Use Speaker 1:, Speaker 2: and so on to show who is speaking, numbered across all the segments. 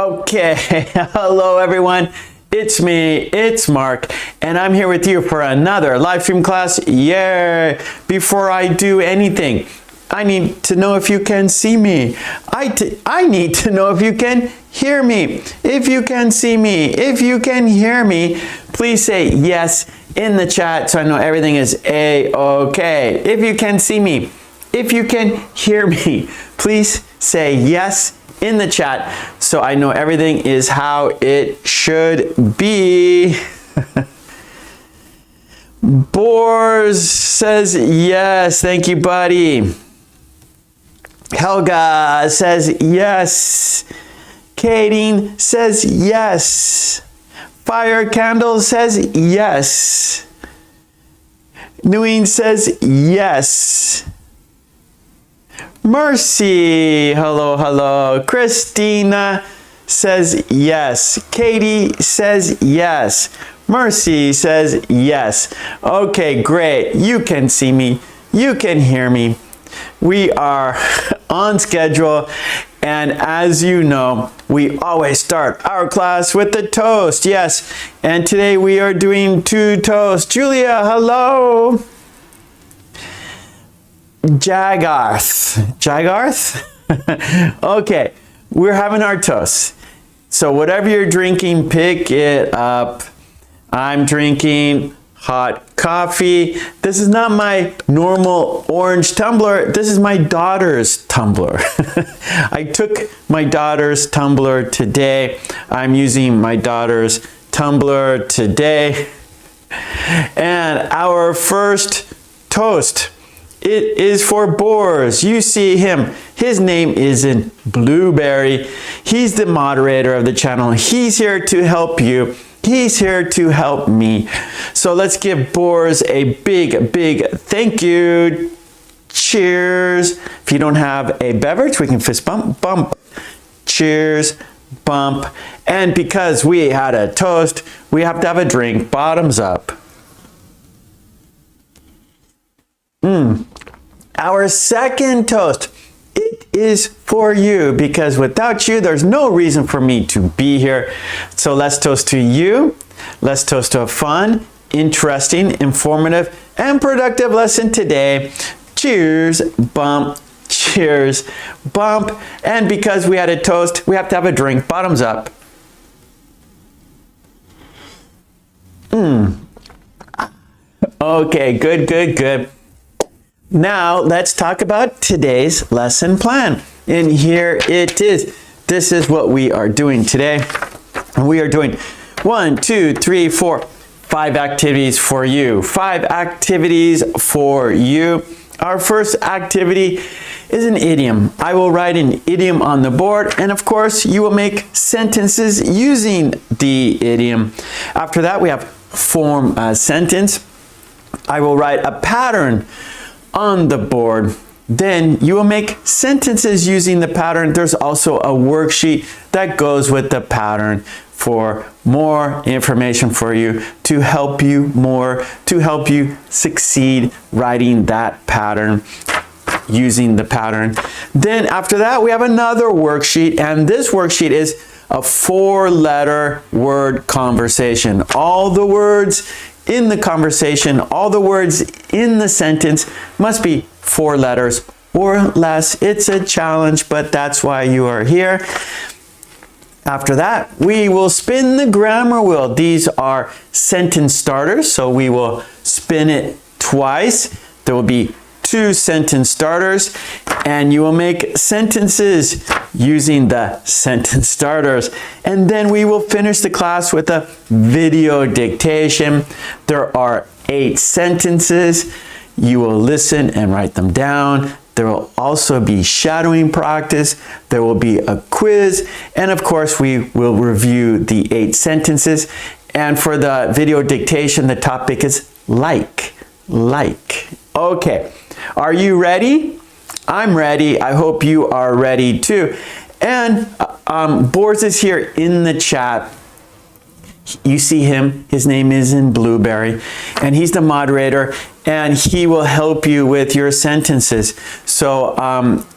Speaker 1: Okay, hello everyone. It's me, it's Mark, and I'm here with you for another live stream class. Yay! Before I do anything, I need to know if you can see me. I need to know if you can hear me. If you can see me, if you can hear me, please say yes in the chat so I know everything is A-okay. If you can see me, if you can hear me, please say yes in the chat so I know everything is how it should be. Boars says yes. Thank you, buddy. Helga says yes. Katie says yes. Fire Candle says yes. Nguyen says yes. Mercy, hello, hello. Christina says yes. Katie says yes. Mercy says yes. Okay, great. You can see me. You can hear me. We are on schedule. And as you know, we always start our class with the toast. Yes. And today we are doing 2 toasts. Julia, hello. Jagarth? Okay, we're having our toast. So whatever you're drinking, pick it up. I'm drinking hot coffee. This is not my normal orange tumbler. This is my daughter's tumbler. I took my daughter's tumbler today. I'm using my daughter's tumbler today. And our first toast, it is for Boars. You see him. His name is in Blueberry. He's the moderator of the channel. He's here to help you. He's here to help me. So let's give Boars a big, big thank you. Cheers. If you don't have a beverage, we can fist bump, bump. Cheers, bump. And because we had a toast, we have to have a drink. Bottoms up. Our second toast, it is for you because without you, there's no reason for me to be here. So let's toast to you. Let's toast to a fun, interesting, informative, and productive lesson today. Cheers, bump, cheers, bump. And because we had a toast, we have to have a drink. Bottoms up. Okay, good, good, good. Now, let's talk about today's lesson plan. And here it is. This is what we are doing today. We are doing 1, 2, 3, 4, 5 activities for you. 5 activities for you. Our first activity is an idiom. I will write an idiom on the board, and of course, you will make sentences using the idiom. After that, we have form a sentence. I will write a pattern on the board. Then you will make sentences using the pattern. There's also a worksheet that goes with the pattern for more information for you to help you more, to help you succeed writing that pattern using the pattern. Then after that, we have another worksheet, and this worksheet is a 4-letter word conversation. All the words in the conversation, all the words in the sentence must be 4 letters or less. It's a challenge, but that's why you are here. After that, we will spin the grammar wheel. These are sentence starters, so we will spin it twice. There will be 2 sentence starters, and you will make sentences using the sentence starters. And then we will finish the class with a video dictation. There are 8 sentences. You will listen and write them down. There will also be shadowing practice. There will be a quiz. And of course, we will review the 8 sentences. And for the video dictation, the topic is like. Okay. Are you ready? I'm ready. I hope you are ready too. And Boars is here in the chat. You see him. His name is in Blueberry. And he's the moderator. And he will help you with your sentences. So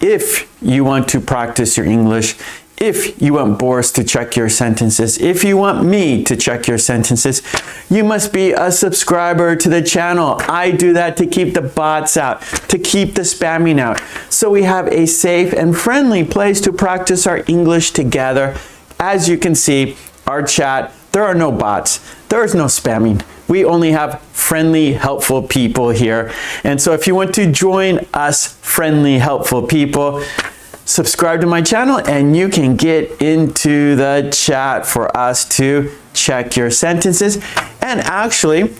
Speaker 1: if you want to practice your English, if you want Boris to check your sentences, if you want me to check your sentences, you must be a subscriber to the channel. I do that to keep the bots out, to keep the spamming out. So we have a safe and friendly place to practice our English together. As you can see, our chat, there are no bots. There is no spamming. We only have friendly, helpful people here. And so if you want to join us friendly, helpful people, subscribe to my channel and you can get into the chat for us to check your sentences. And actually,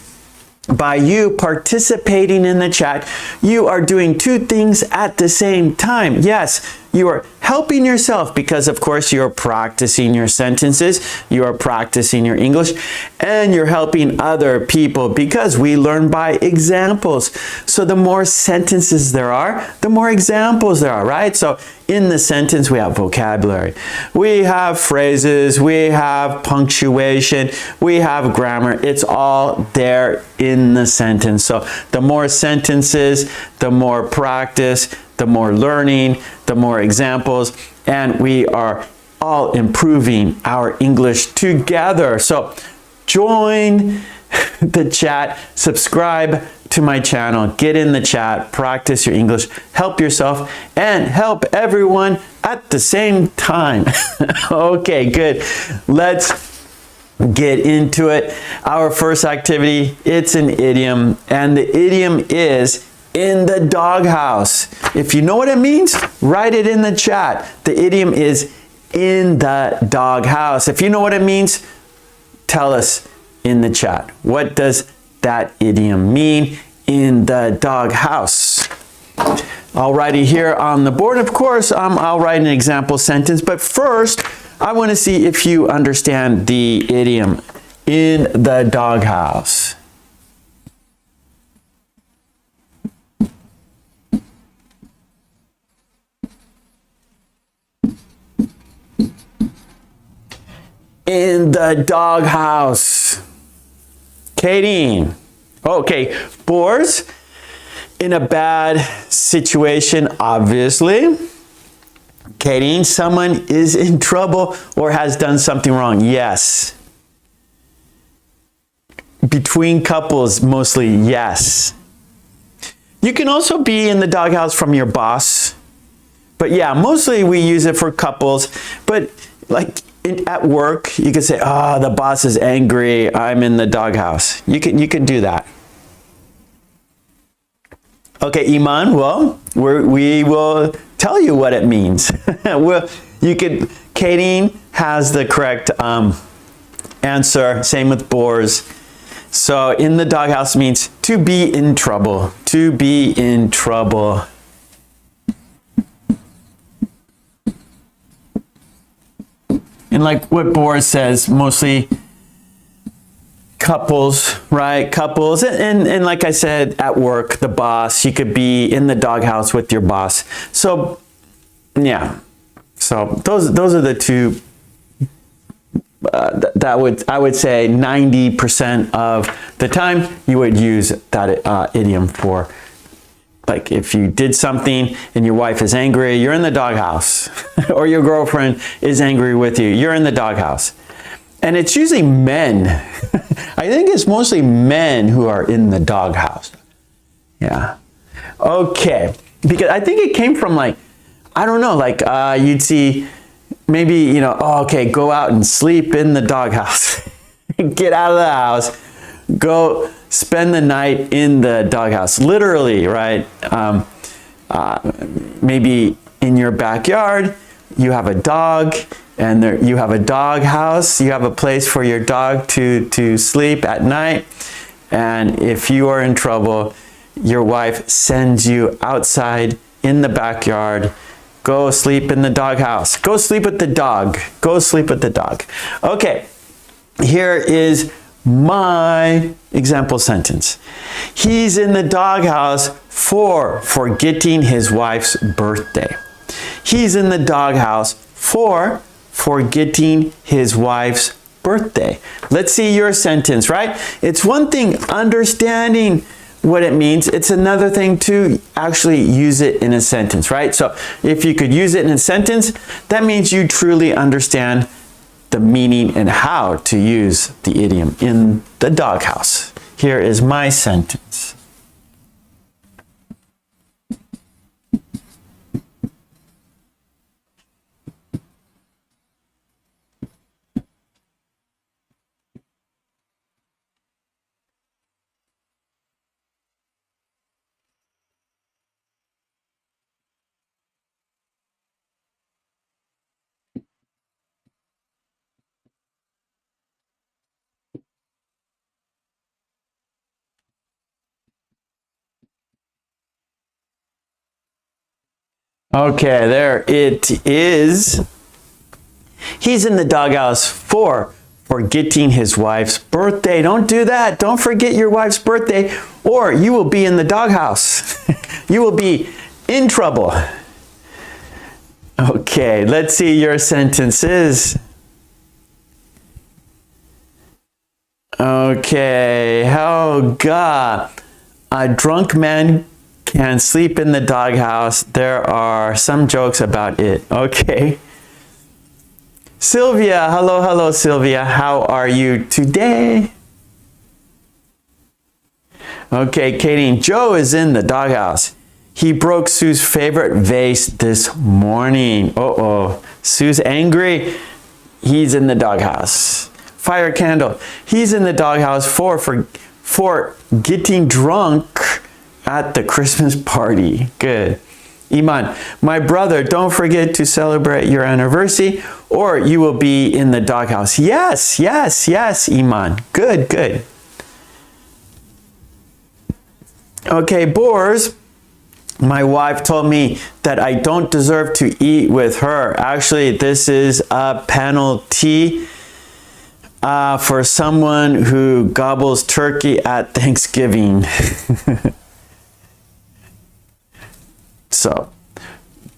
Speaker 1: by you participating in the chat, you are doing two things at the same time. Yes, you are helping yourself because, of course, you're practicing your sentences, you are practicing your English, and you're helping other people because we learn by examples. So the more sentences there are, the more examples there are, right? So in the sentence, we have vocabulary, we have phrases, we have punctuation, we have grammar. It's all there in the sentence. So the more sentences, the more practice, the more learning, the more examples, and we are all improving our English together. So join the chat, subscribe to my channel, get in the chat, practice your English, help yourself, and help everyone at the same time. Okay, good. Let's get into it. Our first activity, it's an idiom, and the idiom is in the doghouse. If you know what it means, write it in the chat. The idiom is in the doghouse. If you know what it means, tell us in the chat. What does that idiom mean, in the doghouse? I'll write it here on the board. Of course, I'll write an example sentence, but first, I want to see if you understand the idiom in the doghouse. In the doghouse. Katie. Okay, Boris, in a bad situation, obviously. Katie, someone is in trouble or has done something wrong. Yes. Between couples, mostly yes. You can also be in the doghouse from your boss. But yeah, mostly we use it for couples. But like at work, you could say, "Oh, the boss is angry. I'm in the doghouse." You can do that. Okay, Iman. Well, we will tell you what it means. Well, you could. Katie has the correct answer. Same with Boris. So, in the doghouse means to be in trouble. To be in trouble. And like what Boris says, mostly couples, right? Couples. And like I said, at work, the boss, you could be in the doghouse with your boss. So, yeah. So those are the two, I would say 90% of the time you would use that idiom for. Like if you did something and your wife is angry, you're in the doghouse. Or your girlfriend is angry with you, you're in the doghouse. And it's usually men. I think it's mostly men who are in the doghouse. Yeah. Okay. Because I think it came from like, I don't know, like you'd see maybe, you know, oh, okay, go out and sleep in the doghouse. Get out of the house. Go spend the night in the doghouse, literally, right? Maybe in your backyard, you have a dog, and you have a dog house. You have a place for your dog to sleep at night. And if you are in trouble, your wife sends you outside in the backyard. Go sleep in the doghouse. Go sleep with the dog. Go sleep with the dog. Okay, here is my example sentence. He's in the doghouse for forgetting his wife's birthday. He's in the doghouse for forgetting his wife's birthday. Let's see your sentence, right? It's one thing understanding what it means. It's another thing to actually use it in a sentence, right? So if you could use it in a sentence, that means you truly understand the meaning and how to use the idiom in the doghouse. Here is my sentence. Okay, there it is. He's in the doghouse for forgetting his wife's birthday. Don't do that. Don't forget your wife's birthday, or you will be in the doghouse. You will be in trouble. Okay, let's see your sentences. Okay, oh God, a drunk man can sleep in the doghouse. There are some jokes about it. Okay. Sylvia, hello Sylvia. How are you today? Okay, Katie, Joe is in the doghouse. He broke Sue's favorite vase this morning. Uh-oh. Sue's angry. He's in the doghouse. Fire candle. He's in the doghouse for getting drunk at the Christmas party. Good. Iman, my brother, don't forget to celebrate your anniversary or you will be in the doghouse. Yes, Iman. Good. Okay, Boers, my wife told me that I don't deserve to eat with her. Actually, this is a penalty for someone who gobbles turkey at Thanksgiving. So,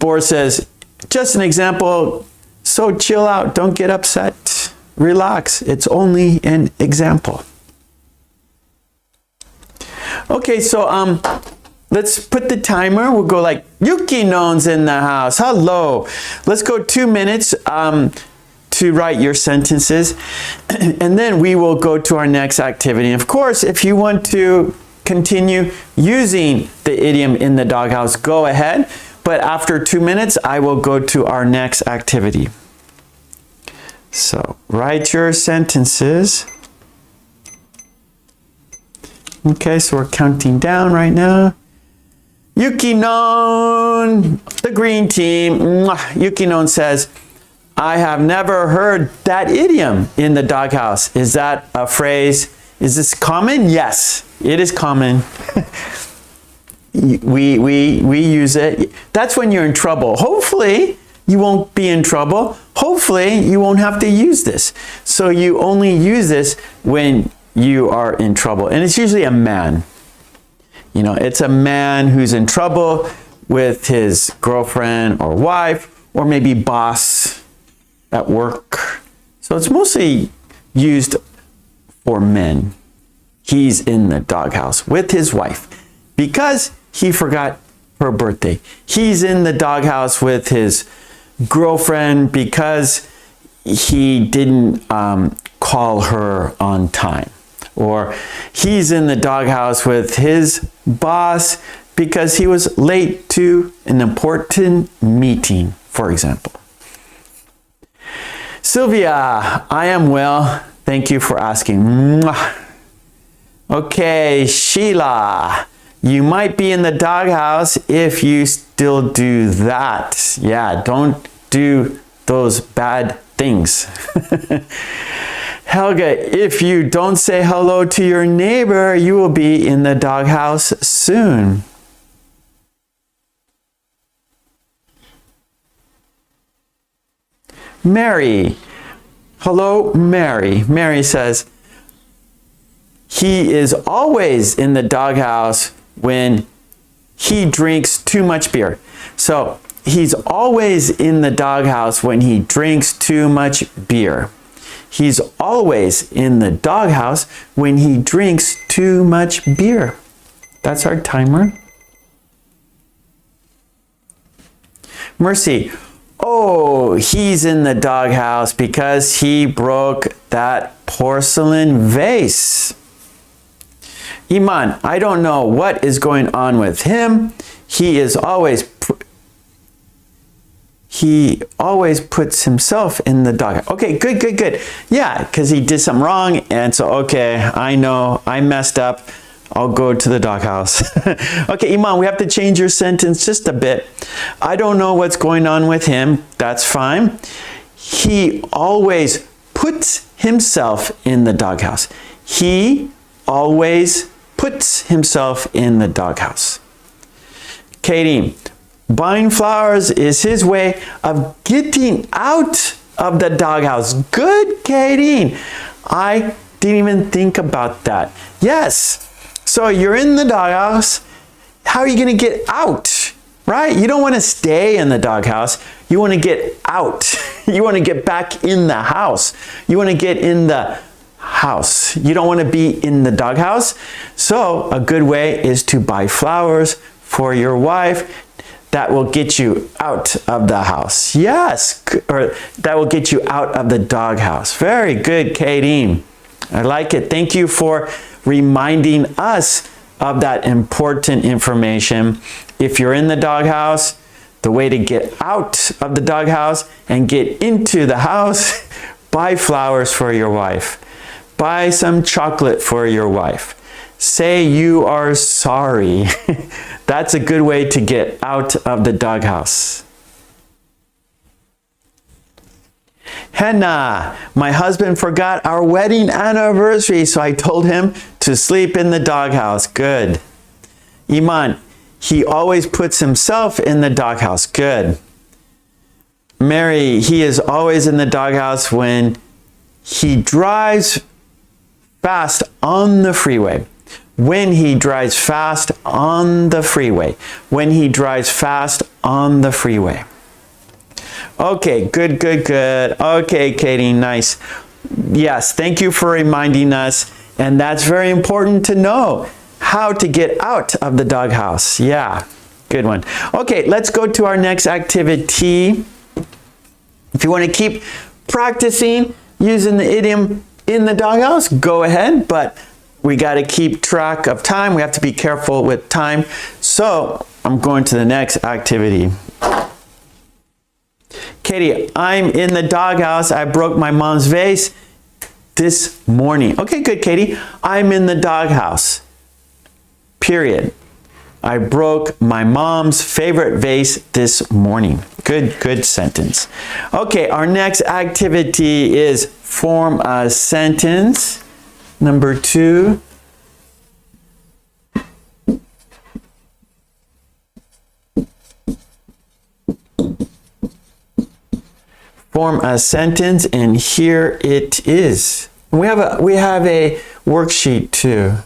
Speaker 1: Boer says, just an example, so chill out, don't get upset, relax, it's only an example. Okay, so let's put the timer, we'll go like, Yuki-non's in the house, hello. Let's go 2 minutes to write your sentences, and then we will go to our next activity. Of course, if you want to continue using the idiom in the doghouse, go ahead. But after 2 minutes, I will go to our next activity. So write your sentences. Okay, so we're counting down right now. Yuki-non, the green team. Yuki-non says, I have never heard that idiom in the doghouse. Is that a phrase? Is this common? Yes, it is common. we use it. That's when you're in trouble. Hopefully, you won't be in trouble. Hopefully, you won't have to use this. So you only use this when you are in trouble. And it's usually a man. You know, it's a man who's in trouble with his girlfriend or wife, or maybe boss at work. So it's mostly used for men. He's in the doghouse with his wife because he forgot her birthday. He's in the doghouse with his girlfriend because he didn't call her on time. Or he's in the doghouse with his boss because he was late to an important meeting, for example. Sylvia, I am well. Thank you for asking. Mwah. Okay, Sheila, you might be in the doghouse if you still do that. Yeah, don't do those bad things. Helga, if you don't say hello to your neighbor, you will be in the doghouse soon. Mary, hello, Mary. Mary says, he is always in the doghouse when he drinks too much beer. So he's always in the doghouse when he drinks too much beer. He's always in the doghouse when he drinks too much beer. That's our timer. Mercy. Oh, he's in the doghouse because he broke that porcelain vase. Iman, I don't know what is going on with him. He always puts himself in the doghouse. Okay, good. Yeah, because he did something wrong, and so, okay, I know, I messed up. I'll go to the doghouse. Okay, Iman, we have to change your sentence just a bit. I don't know what's going on with him. That's fine. He always puts himself in the doghouse. He always puts himself in the doghouse. Katie, buying flowers is his way of getting out of the doghouse. Good, Katie. I didn't even think about that. Yes. So you're in the doghouse. How are you going to get out? Right? You don't want to stay in the doghouse. You want to get out. You want to get back in the house. You want to get in the house. You don't want to be in the doghouse. So a good way is to buy flowers for your wife. That will get you out of the house. Yes. Or that will get you out of the doghouse. Very good, Katie. I like it. Thank you for reminding us of that important information. If you're in the doghouse, the way to get out of the doghouse and get into the house, buy flowers for your wife. Buy some chocolate for your wife. Say you are sorry. That's a good way to get out of the doghouse. Henna, my husband forgot our wedding anniversary, so I told him to sleep in the doghouse. Good. Iman, he always puts himself in the doghouse. Good. Mary, he is always in the doghouse when he drives fast on the freeway. When he drives fast on the freeway. When he drives fast on the freeway. Okay, good. Okay, Katie, nice. Yes, thank you for reminding us. And that's very important to know how to get out of the doghouse. Yeah, good one. Okay, let's go to our next activity. If you want to keep practicing using the idiom in the doghouse, go ahead, but we got to keep track of time. We have to be careful with time. So I'm going to the next activity. Katie, I'm in the doghouse. I broke my mom's vase this morning. Okay, good, Katie. I'm in the doghouse. Period. I broke my mom's favorite vase this morning. Good sentence. Okay, our next activity is form a sentence. Number 2. Form a sentence, and here it is. We have a worksheet too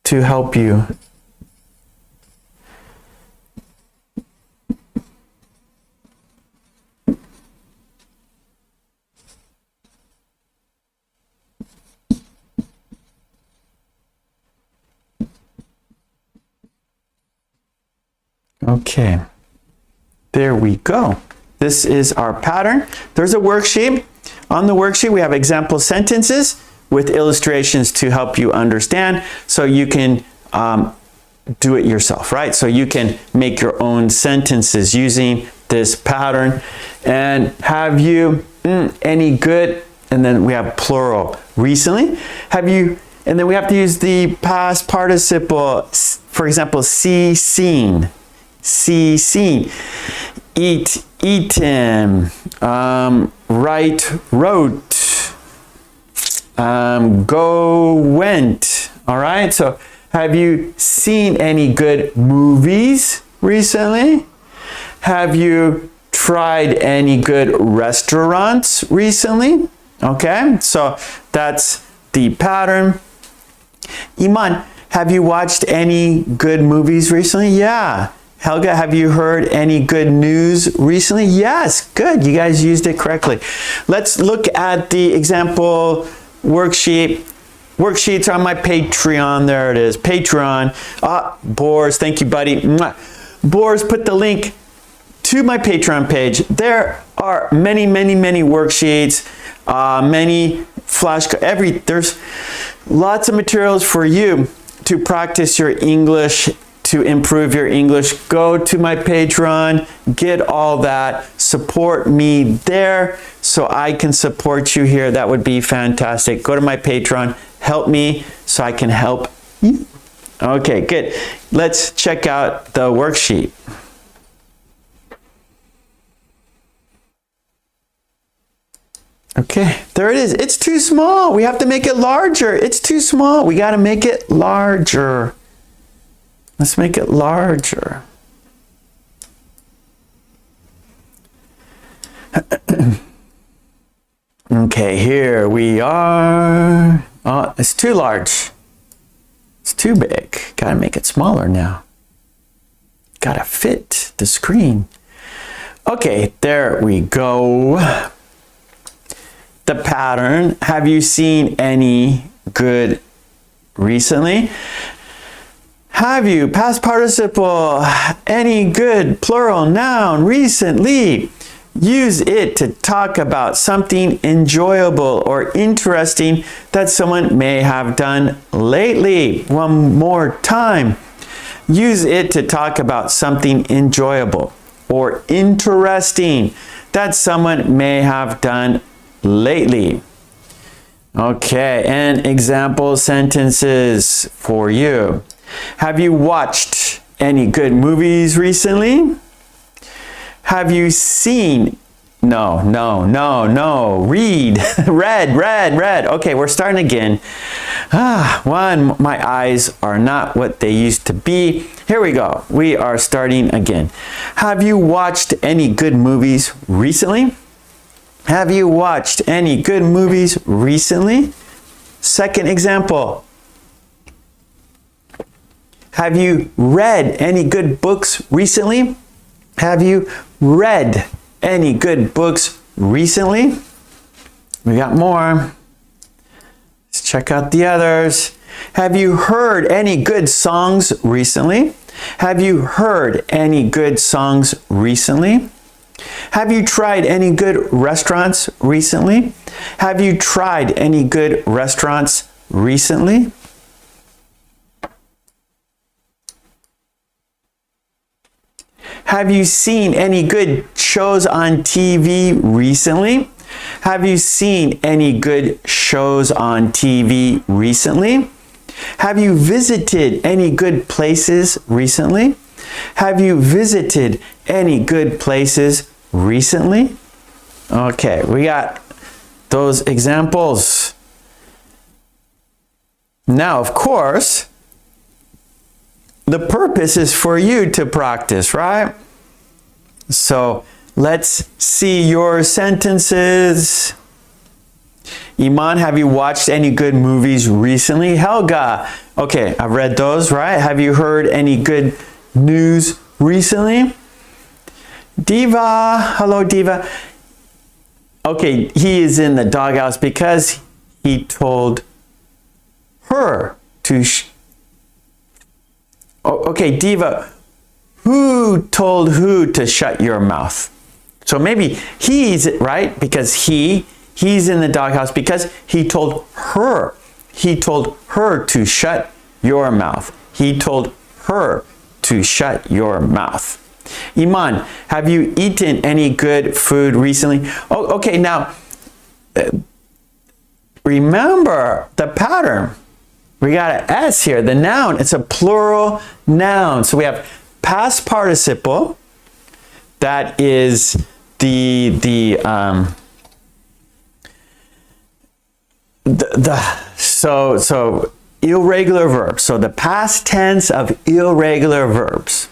Speaker 1: to help you. Okay, there we go. This is our pattern. There's a worksheet. On the worksheet, we have example sentences with illustrations to help you understand, so you can do it yourself, right? So you can make your own sentences using this pattern. And have you any good, and then we have plural, recently. Have you, and then we have to use the past participle, for example, see, seen. See, seen. Eat, eaten. Write, wrote. Go, went. All right, so have you seen any good movies recently? Have you tried any good restaurants recently? Okay, so that's the pattern. Iman, have you watched any good movies recently? Yeah. Helga, have you heard any good news recently? Yes, good. You guys used it correctly. Let's look at the example worksheet worksheets are on my Patreon. There it is, Patreon. Boris, thank you, buddy. Mwah. Boris put the link to my Patreon page. There are many, many, many worksheets, many there's lots of materials for you to practice your English, to improve your English. Go to my Patreon, get all that, support me there so I can support you here. That would be fantastic. Go to my Patreon, help me so I can help you. Okay, good. Let's check out the worksheet. Okay, there it is. It's too small. We have to make it larger. It's too small. We got to make it larger. Let's make it larger. Okay, here we are. Oh, it's too large. It's too big. Got to make it smaller now. Got to fit the screen. Okay, there we go. The pattern. Have you seen any good recently? Have you, past participle, any good plural noun recently? Use it to talk about something enjoyable or interesting that someone may have done lately. One more time. Use it to talk about something enjoyable or interesting that someone may have done lately. Okay, and example sentences for you. Have you watched any good movies recently? Have you seen? No. Read. read. Okay, we're starting again. My eyes are not what they used to be. Here we go. We are starting again. Have you watched any good movies recently? Have you watched any good movies recently? Second example. Have you read any good books recently? Have you read any good books recently? We got more. Let's check out the others. Have you heard any good songs recently? Have you heard any good songs recently? Have you tried any good restaurants recently? Have you tried any good restaurants recently? Have you seen any good shows on TV recently? Have you seen any good shows on TV recently? Have you visited any good places recently? Have you visited any good places recently? Okay, we got those examples. Now, of course, the purpose is for you to practice, right? So let's see your sentences. Iman, have you watched any good movies recently? Helga, okay, I've read those, right? Have you heard any good news recently? Diva, hello Diva. Okay, he is in the doghouse because he told her to okay, Diva, who told who to shut your mouth? So maybe he's right because he's in the doghouse because he told her. He told her to shut your mouth. He told her to shut your mouth. Iman, have you eaten any good food recently? Oh, okay, now remember the pattern. We got an S here, the noun. It's a plural noun. So we have past participle. That is so irregular verbs. So the past tense of irregular verbs.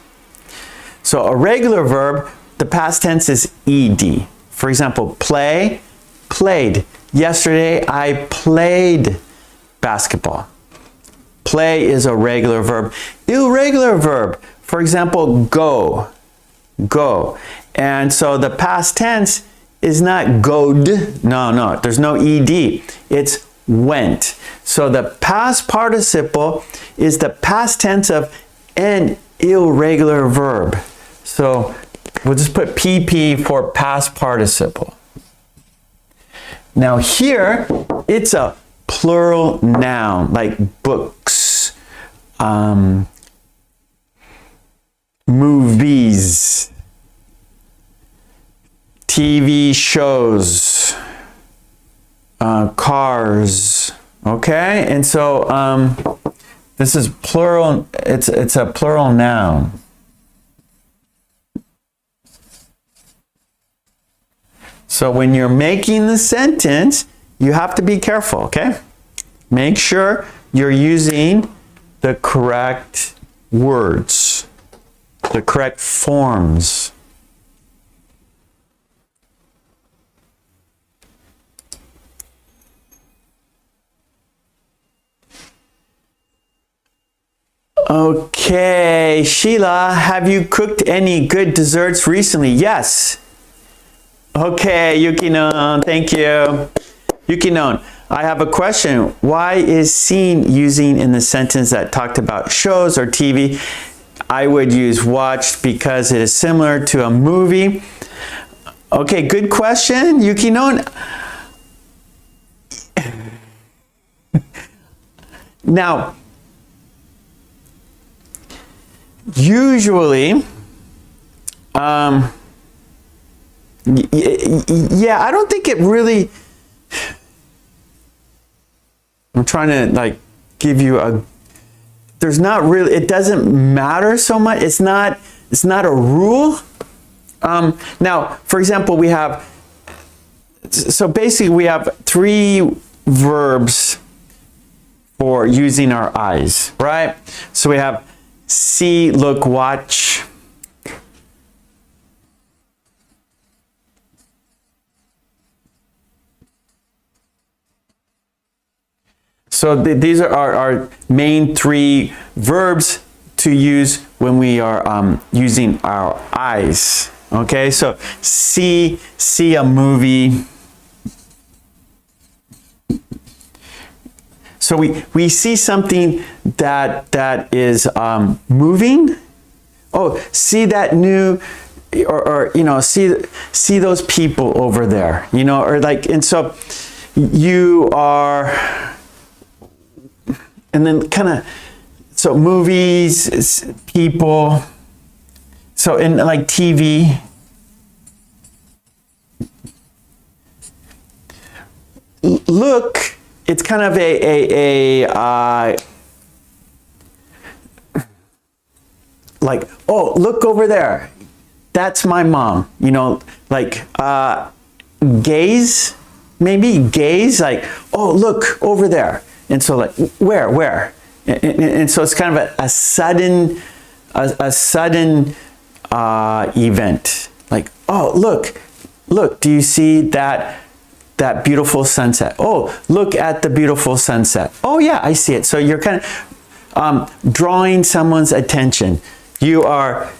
Speaker 1: So a regular verb, the past tense is ed. For example, play, played. Yesterday I played basketball. Play is a regular verb. Irregular verb, for example, go. And so the past tense is not goed. No, there's no ed. It's went. So the past participle is the past tense of an irregular verb. So we'll just put PP for past participle. Now here, it's a plural noun, like books, movies, TV shows, cars, okay? And so this is plural, it's a plural noun. So when you're making the sentence, you have to be careful, okay? Make sure you're using the correct words, the correct forms. Okay, Sheila, have you cooked any good desserts recently? Yes. Okay, Yukinon, thank you. Yukinon, I have a question. Why is seen using in the sentence that talked about shows or TV? I would use watched because it is similar to a movie. Okay, good question, Yukinon. Now, usually, yeah, I don't think it really, I'm trying to like give you a, there's not really, it doesn't matter so much. It's not a rule. Now, for example, we have, so basically we have 3 verbs for using our eyes, right? So we have see, look, watch. So these are our main 3 verbs to use when we are using our eyes. Okay, so see a movie. So we see something that is moving. Oh, see that new, or you know, see those people over there. You know, or like, and so you are. And then kind of, so movies, people, so in like TV, look, it's kind of like, oh, look over there. That's my mom, you know, like gaze, maybe gaze, like, oh, look over there. And so like, where? And so it's kind of a sudden event. Like, oh, look, do you see that beautiful sunset? Oh, look at the beautiful sunset. Oh yeah, I see it. So you're kind of drawing someone's attention. You are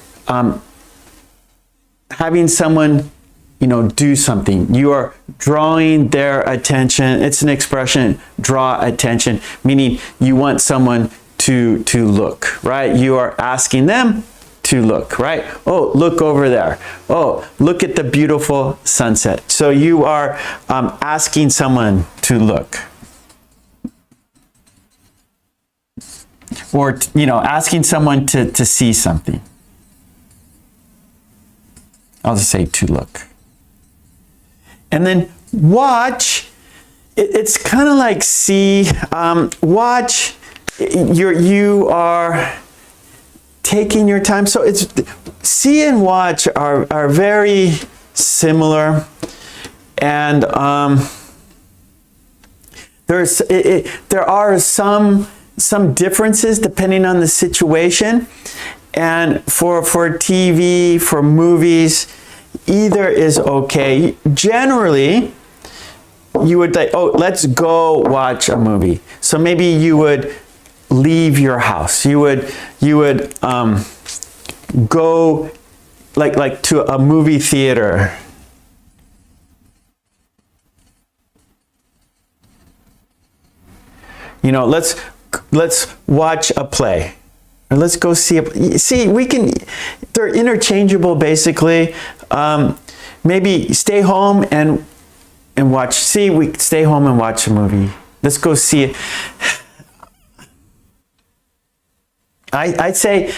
Speaker 1: having someone, you know, do something. You are drawing their attention. It's an expression, draw attention, meaning you want someone to look, right? You are asking them to look, right? Oh, look over there. Oh, look at the beautiful sunset. So you are asking someone to look. Or, you know, asking someone to see something. I'll just say to look. And then watch, it's kind of like see, watch, you are taking your time. So it's, see and watch are very similar. And there are some differences depending on the situation. And for TV, for movies, either is okay. Generally, you would like, oh, let's go watch a movie. So maybe you would leave your house. You would go like to a movie theater. You know, let's watch a play. Or let's go see we can, they're interchangeable basically. Maybe stay home and watch, we stay home and watch a movie. Let's go see it. I'd say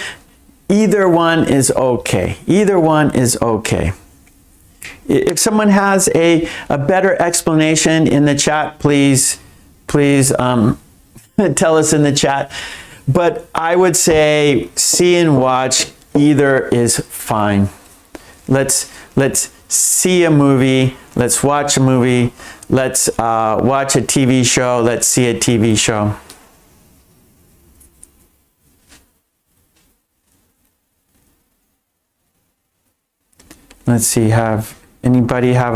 Speaker 1: either one is okay. Either one is okay. If someone has a better explanation in the chat, please tell us in the chat. But I would say see and watch, either is fine. Let's see a movie. Let's watch a movie. Let's watch a TV show. Let's see a TV show. Let's see, anybody have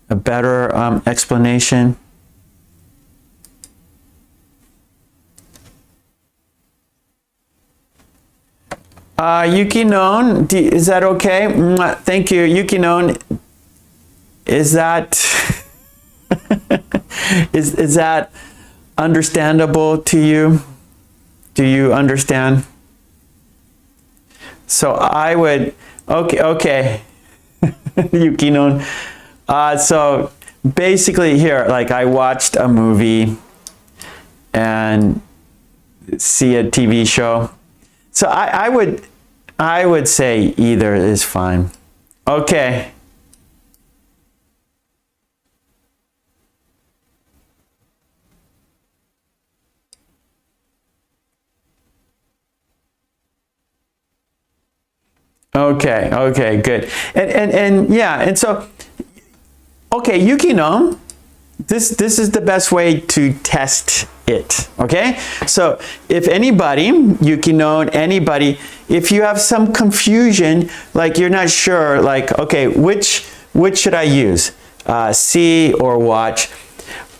Speaker 1: a better explanation? Yukinon, is that okay? Thank you, Yukinon. Is that is that understandable to you? Do you understand? So I would, okay. Yukinon. So basically here, like I watched a movie and see a TV show. So I would say either is fine. Okay. Okay, good. And yeah, and so, okay, Yukino, this is the best way to test it, okay? So if anybody, Yukino, anybody, if you have some confusion, like you're not sure, like, okay, which should I use? See or watch?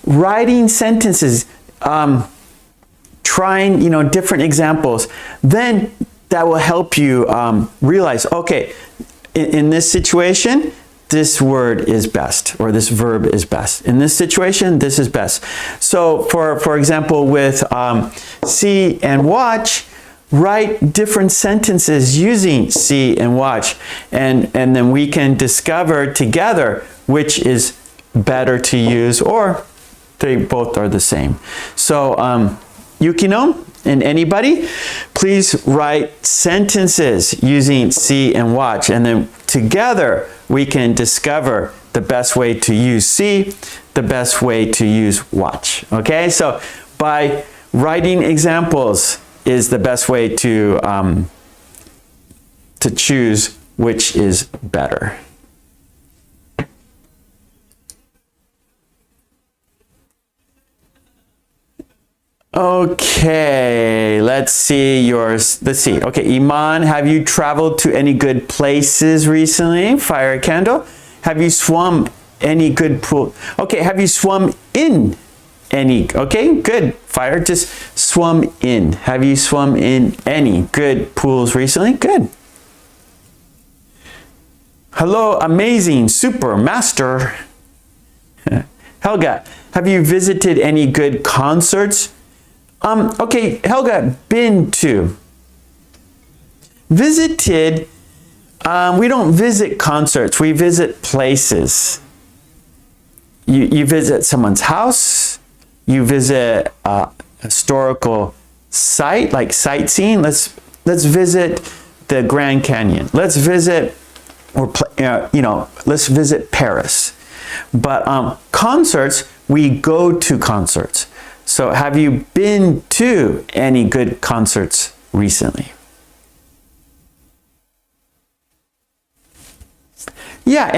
Speaker 1: Writing sentences, trying, different examples, then that will help you realize, okay, in this situation, this word is best, or this verb is best. In this situation, this is best. So for example, with see and watch, write different sentences using see and watch, and then we can discover together which is better to use, or they both are the same. So Yukino and anybody, please write sentences using see and watch, and then together we can discover the best way to use see, the best way to use watch. Okay, so by writing examples is the best way to choose which is better. Okay, let's see yours. Let's see. Okay, Iman, have you traveled to any good places recently? Fire a candle. Have you swum any good pool? Okay, have you swum in any? Okay, good. Fire, just swum in. Have you swum in any good pools recently? Good. Hello, amazing, super, master. Helga, have you visited any good concerts? Okay, Helga, been to. Visited, we don't visit concerts, we visit places. You visit someone's house, you visit a historical site, like sightseeing. Let's visit the Grand Canyon. Let's visit, let's visit Paris. But concerts, we go to concerts. So have you been to any good concerts recently? Yeah,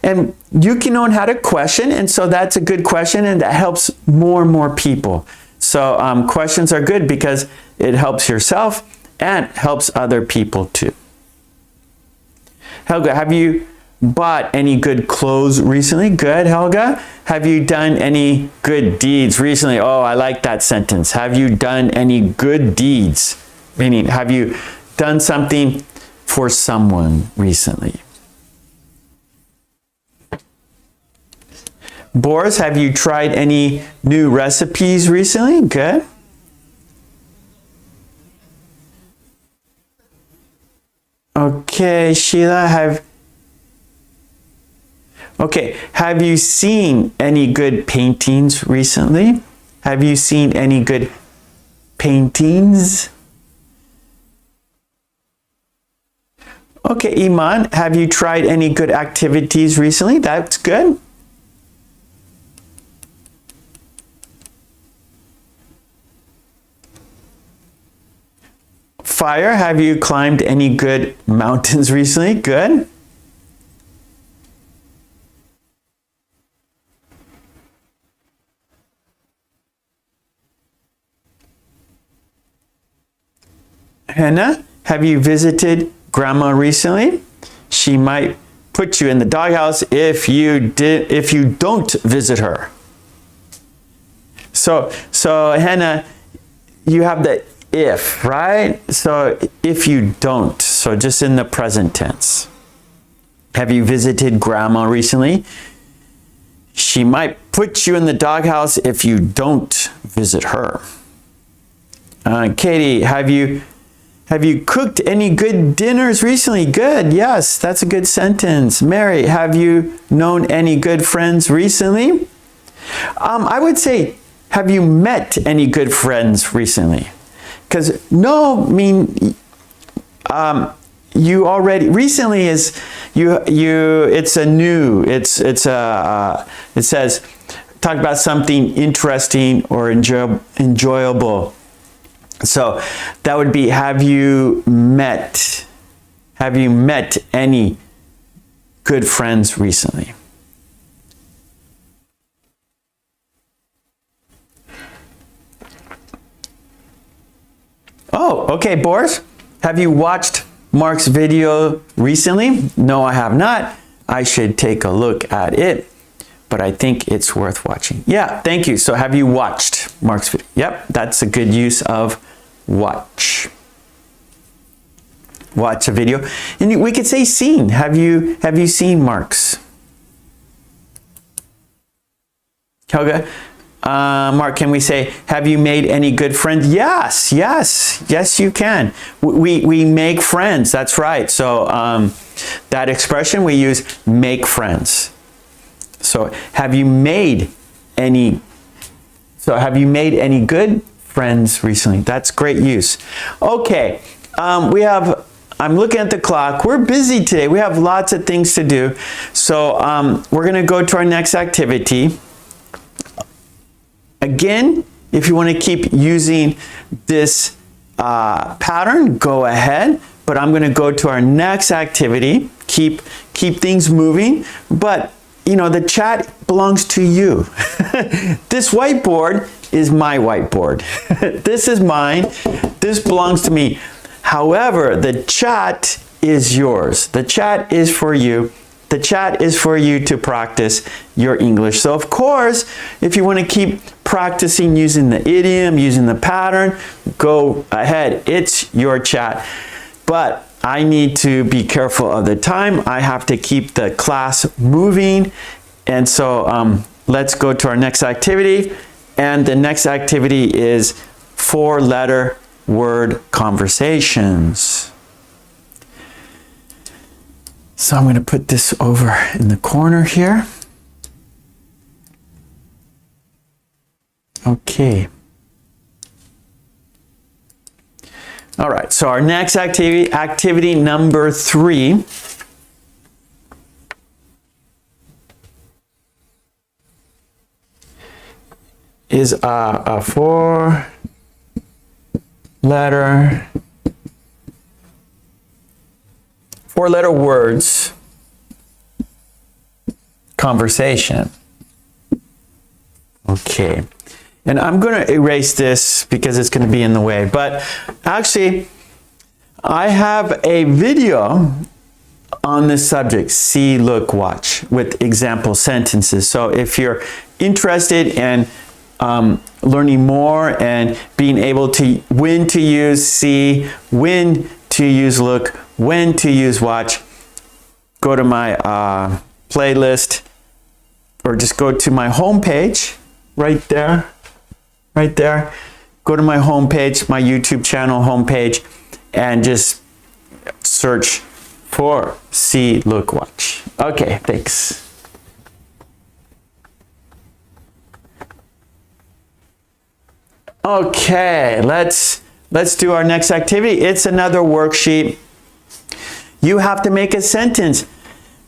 Speaker 1: and Yukinon had a question, and so that's a good question, and that helps more and more people. So questions are good because it helps yourself and helps other people too. Helga, have you bought any good clothes recently? Good, Helga. Have you done any good deeds recently? Oh, I like that sentence. Have you done any good deeds? Meaning, have you done something for someone recently? Boris, have you tried any new recipes recently? Good. Okay, Sheila, have you seen any good paintings recently? Have you seen any good paintings? Okay, Iman, have you tried any good activities recently? That's good. Fire, have you climbed any good mountains recently? Good. Hannah, have you visited Grandma recently? She might put you in the doghouse if you don't visit her. So Hannah, you have the if, right? So if you don't, so just in the present tense. Have you visited Grandma recently? She might put you in the doghouse if you don't visit her. Katie, have you cooked any good dinners recently? Good, yes, that's a good sentence. Mary, have you known any good friends recently? I would say, have you met any good friends recently? Because you already, recently is, it says, talk about something interesting or enjoyable. So that would be, have you met any good friends recently? Oh, okay, Boris. Have you watched Mark's video recently? No, I have not. I should take a look at it, but I think it's worth watching. Yeah, thank you. So have you watched Mark's video? Yep, that's a good use of watch. Watch a video. And we could say seen. Have you seen Mark's? Helga? Mark, can we say, have you made any good friends? Yes, you can. We make friends, that's right. So that expression we use, make friends. So have you made any good friends recently? That's great use. Okay, I'm looking at the clock. We're busy today. We have lots of things to do. So we're gonna go to our next activity. Again, if you want to keep using this pattern, go ahead. But I'm going to go to our next activity. Keep things moving. But you know, the chat belongs to you. This whiteboard is my whiteboard. This is mine. This belongs to me. However, the chat is yours. The chat is for you. The chat is for you to practice your English. So of course, if you want to keep practicing using the idiom, using the pattern, go ahead. It's your chat. But I need to be careful of the time. I have to keep the class moving. And so let's go to our next activity. And the next activity is 4-letter word conversations. So I'm going to put this over in the corner here. Okay. All right, so our next activity number 3. Is a 4-letter words conversation. Okay. And I'm going to erase this because it's going to be in the way. But actually, I have a video on this subject, see, look, watch, with example sentences. So if you're interested in learning more and being able to when to use see, when to use look, when to use watch, go to my playlist or just go to my home page right there. Go to my home page, my YouTube channel homepage, and just search for see, look, watch. Okay, thanks. Okay, let's do our next activity. It's another worksheet. You have to make a sentence,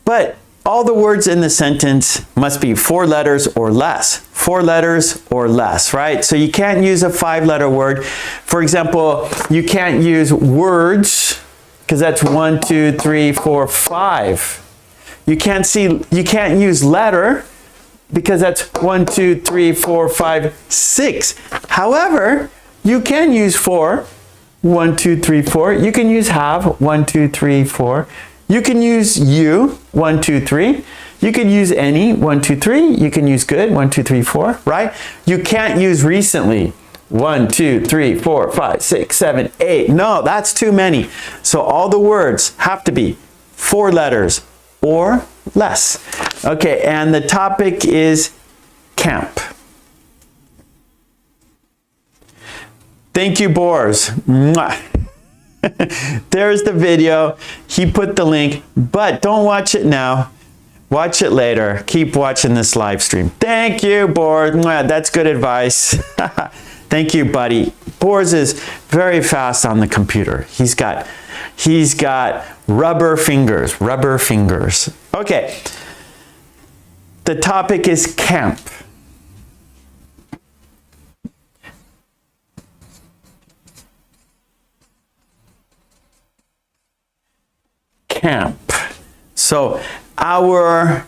Speaker 1: but all the words in the sentence must be 4 letters or less. 4 letters or less, right? So you can't use a 5-letter word. For example, you can't use words because that's 1, 2, 3, 4, 5. You can't use letter because that's 1, 2, 3, 4, 5, 6. However, you can use 4. 1, 2, 3, 4. You can use have. 1, 2, 3, 4. You can use you. 1, 2, 3. You can use any. 1, 2, 3. You can use good. 1, 2, 3, 4. Right? You can't use recently. 1, 2, 3, 4, 5, 6, 7, 8. No, that's too many. So all the words have to be 4 letters or less. Okay, and the topic is camp. Thank you, Boars. Mwah. There's the video. He put the link, but don't watch it now. Watch it later. Keep watching this live stream. Thank you, Boars. Mwah. That's good advice. Thank you, buddy. Boars is very fast on the computer. He's got rubber fingers. Rubber fingers. Okay. The topic is camp. Camp. So our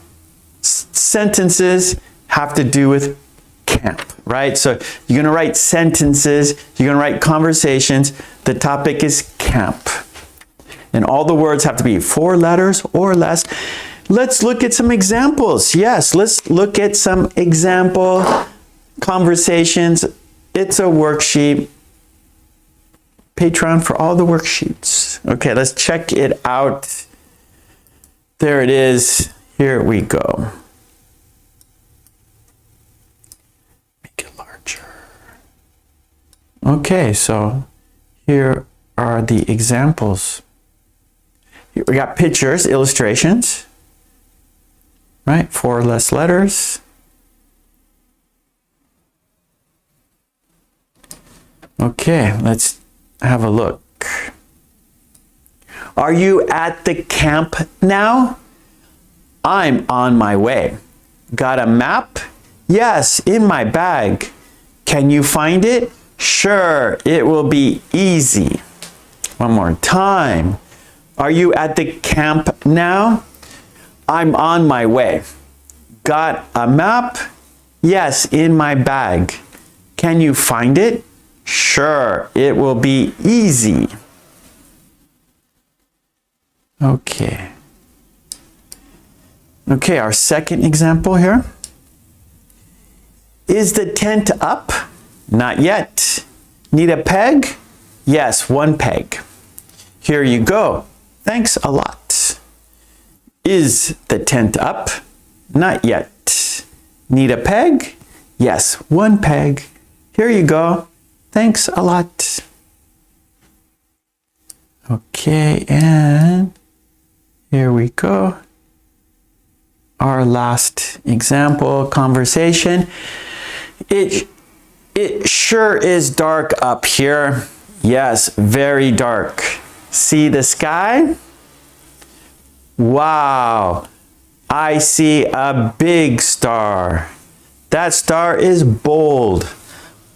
Speaker 1: sentences have to do with camp, right? So you're going to write sentences, you're going to write conversations. The topic is camp. And all the words have to be 4 letters or less. Let's look at some examples. Yes, let's look at some example conversations. It's a worksheet. Patreon for all the worksheets. Okay, let's check it out. There it is. Here we go. Make it larger. Okay, so here are the examples. Here we got pictures, illustrations, right? 4 or less letters. Okay, let's have a look. Are you at the camp now? I'm on my way. Got a map? Yes, in my bag. Can you find it? Sure, it will be easy. One more time. Are you at the camp now? I'm on my way. Got a map? Yes, in my bag. Can you find it? Sure, it will be easy. Okay. Okay, our second example here. Is the tent up? Not yet. Need a peg? Yes, 1 peg. Here you go. Thanks a lot. Is the tent up? Not yet. Need a peg? Yes, 1 peg. Here you go. Thanks a lot. Okay, and here we go. Our last example conversation. It sure is dark up here. Yes, very dark. See the sky? Wow, I see a big star. That star is bold.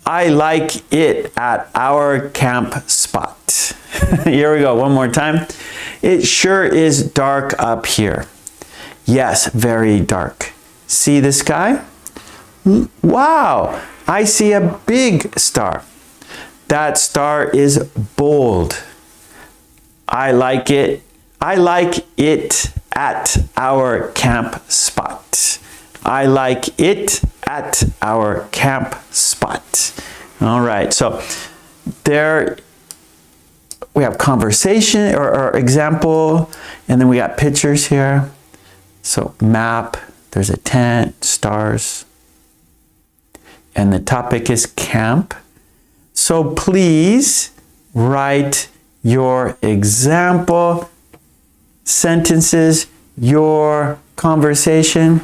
Speaker 1: I like it at our camp spot. Here we go, one more time. It sure is dark up here. Yes, very dark. See the sky? Wow, I see a big star. That star is bold. I like it at our camp spot. I like it at our camp spot. All right, so there we have conversation, or, example, and then we got pictures here. So map, There's a tent, stars. And the topic is camp. So please write your example sentences, your conversation.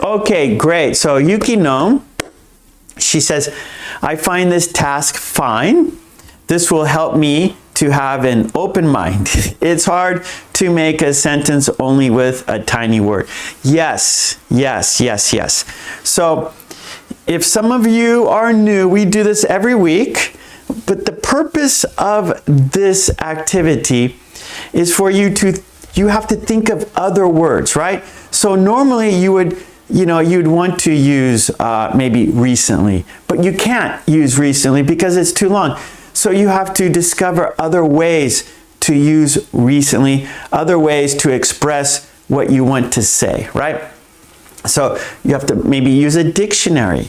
Speaker 1: Okay, great. So Yukino, she says, I find this task fine. This will help me to have an open mind. It's hard to make a sentence only with a tiny word. Yes, yes, yes, yes. So if some of you are new, we do this every week, but the purpose of this activity is for you have to think of other words, right? So normally you'd want to use maybe recently, but you can't use recently because it's too long. So you have to discover other ways to use recently, other ways to express what you want to say, right? So you have to maybe use a dictionary.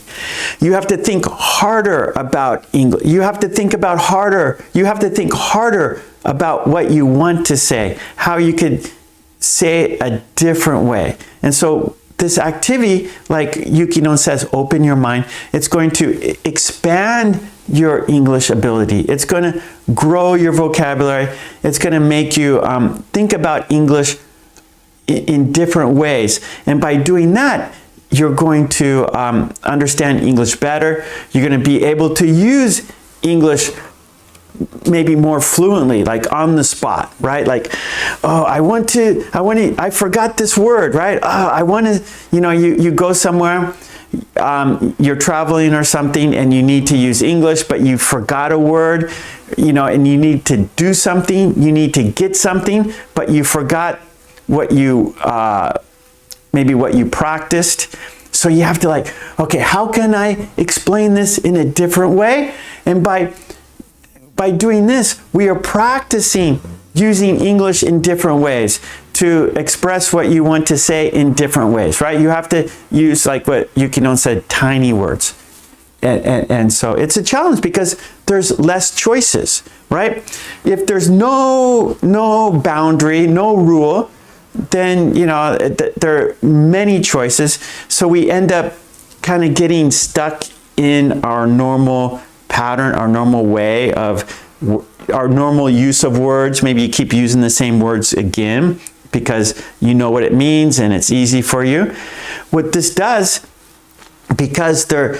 Speaker 1: You have to think harder about English. You have to think harder about what you want to say, how you could say it a different way. And so this activity, like Yukino says, open your mind. It's going to expand your English ability. It's going to grow your vocabulary. It's going to make you think about English in different ways. And by doing that, you're going to understand English better. You're going to be able to use English maybe more fluently, like on the spot, right? Like, oh, I forgot this word, right? Oh, I want to, you go somewhere, you're traveling or something and you need to use English, but you forgot a word, and you need to do something, you need to get something, but you forgot what you, maybe what you practiced. So you have to okay, how can I explain this in a different way? And by doing this, we are practicing using English in different ways to express what you want to say in different ways, right? You have to use, like what Yukino said, tiny words. And so it's a challenge because there's less choices, right? If there's no boundary, no rule, then, there are many choices. So we end up kind of getting stuck in our normal pattern, our normal way of, our normal use of words. Maybe you keep using the same words again because you know what it means and it's easy for you. What this does, because there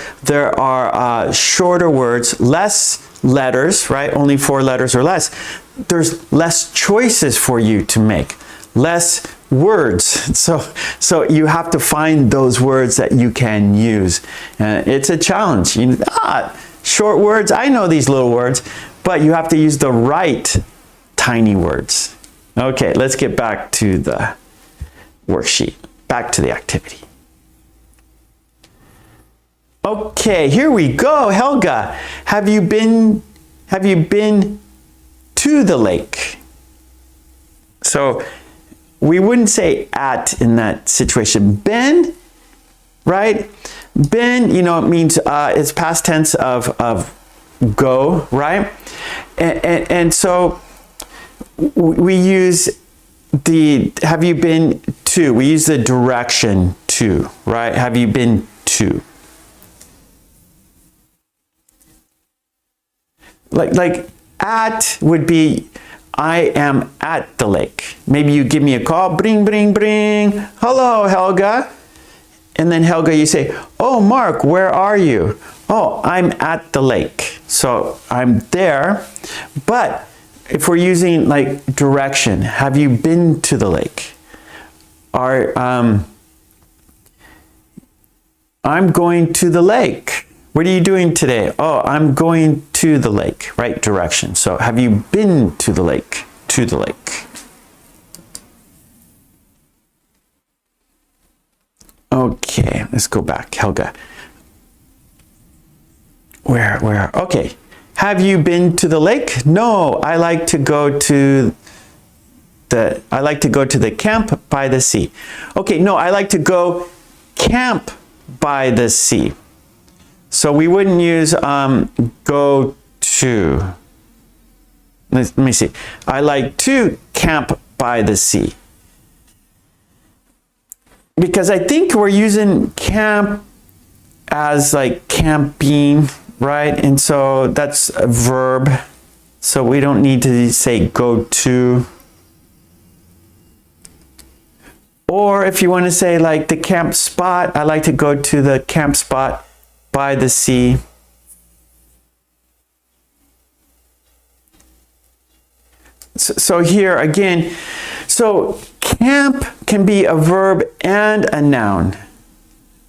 Speaker 1: are shorter words, less letters, right? Only 4 letters or less. There's less choices for you to make, less words. So you have to find those words that you can use. It's a challenge. Short words, I know these little words, but you have to use the right tiny words. Okay, let's get back to the worksheet, back to the activity. Okay, here we go. Helga, have you been to the lake? So we wouldn't say at in that situation. Been, right? Been, it means it's past tense of go, right? And so we use the have you been to. We use the direction to, right? Have you been to? Like at would be I am at the lake. Maybe you give me a call, bring, bring, bring. Hello, Helga. And then Helga, you say, oh, Mark, where are you? Oh, I'm at the lake. So I'm there. But if we're using like direction, have you been to the lake? I'm going to the lake. What are you doing today? Oh, I'm going to the lake, right? Direction. So have you been to the lake? To the lake. Okay, let's go back. Helga. Where? Okay. Have you been to the lake? No, I like to go to the camp by the sea. Okay, no, I like to go camp by the sea. So we wouldn't use go to. Let me see. I like to camp by the sea. Because I think we're using camp as like camping, right? And so that's a verb. So we don't need to say go to. Or if you want to say like the camp spot, I like to go to the camp spot by the sea. So here again, so camp can be a verb and a noun,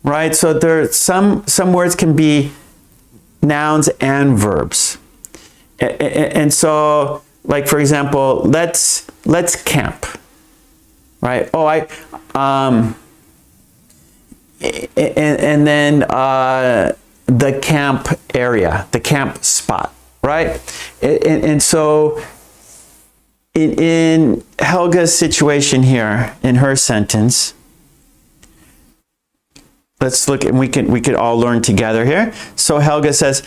Speaker 1: right? So there some words can be nouns and verbs. And so, like for example, let's camp, right? Oh, and then the camp area, the camp spot, right? And so in Helga's situation here, in her sentence, let's look, and we could all learn together here. So Helga says,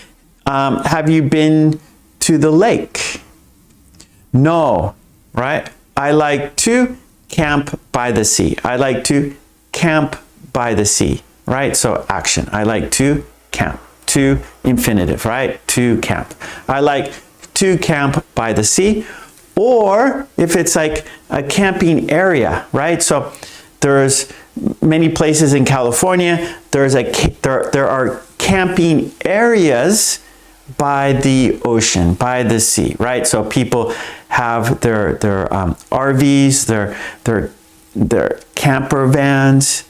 Speaker 1: have you been to the lake? No, right? I like to camp by the sea. I like to camp by the sea, right? So action. I like to camp. To infinitive, right? To camp. I like to camp by the sea. Or if it's like a camping area, right? So there's many places in California, there are camping areas by the ocean, by the sea, right? So people have their RVs, their camper vans,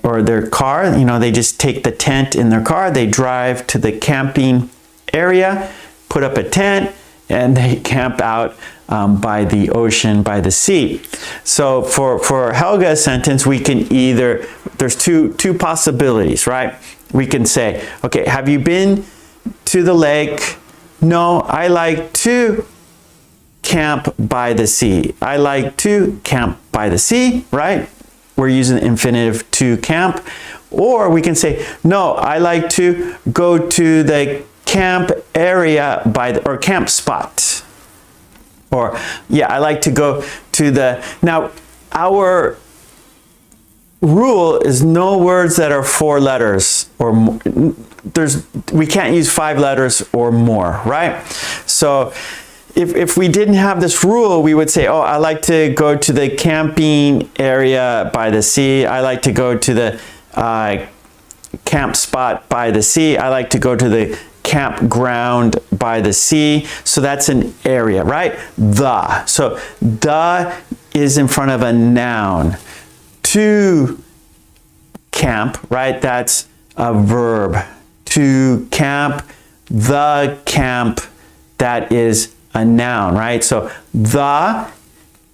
Speaker 1: or their car. You know, they just take the tent in their car, they drive to the camping area, put up a tent, and they camp out by the ocean, by the sea. So for Helga's sentence, we can either, there's two possibilities, right? We can say, okay, have you been to the lake? No, I like to camp by the sea. I like to camp by the sea, right? We're using the infinitive to camp. Or we can say, no, I like to go to the camp area or camp spot. Or yeah, I like to go to the, now our rule is no words that are 4 letters or more. We can't use 5 letters or more, right? So if we didn't have this rule, we would say, oh, I like to go to the camping area by the sea. I like to go to the camp spot by the sea. I like to go to the campground by the sea. So that's an area, right? The. So the is in front of a noun. To camp, right? That's a verb. To camp, the camp, that is a noun, right? So the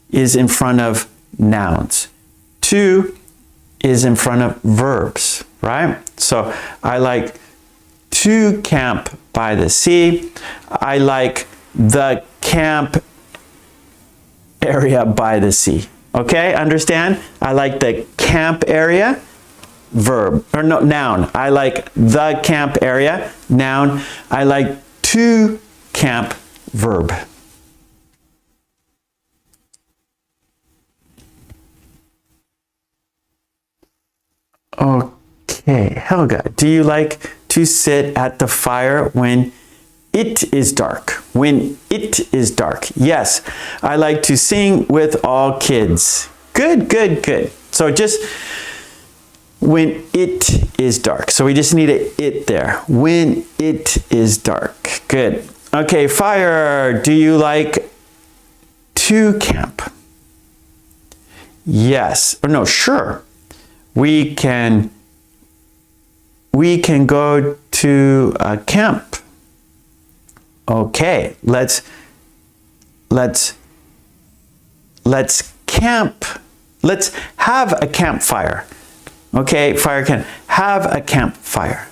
Speaker 1: is in front of nouns. To is in front of verbs, right? So I like to camp by the sea. I like the camp area by the sea. Okay, understand? I like the camp area, verb, or no, noun. I like the camp area, noun. I like to camp, verb. Okay, Helga, do you like to sit at the fire when it is dark? When it is dark. Yes, I like to sing with all kids. Good, good, good. So just when it is dark. So we just need a it there. When it is dark. Good. Okay, fire, do you like to camp? Yes, or no, sure. We can go to a camp. Okay, let's camp. Let's have a campfire. Okay, fire can have a campfire.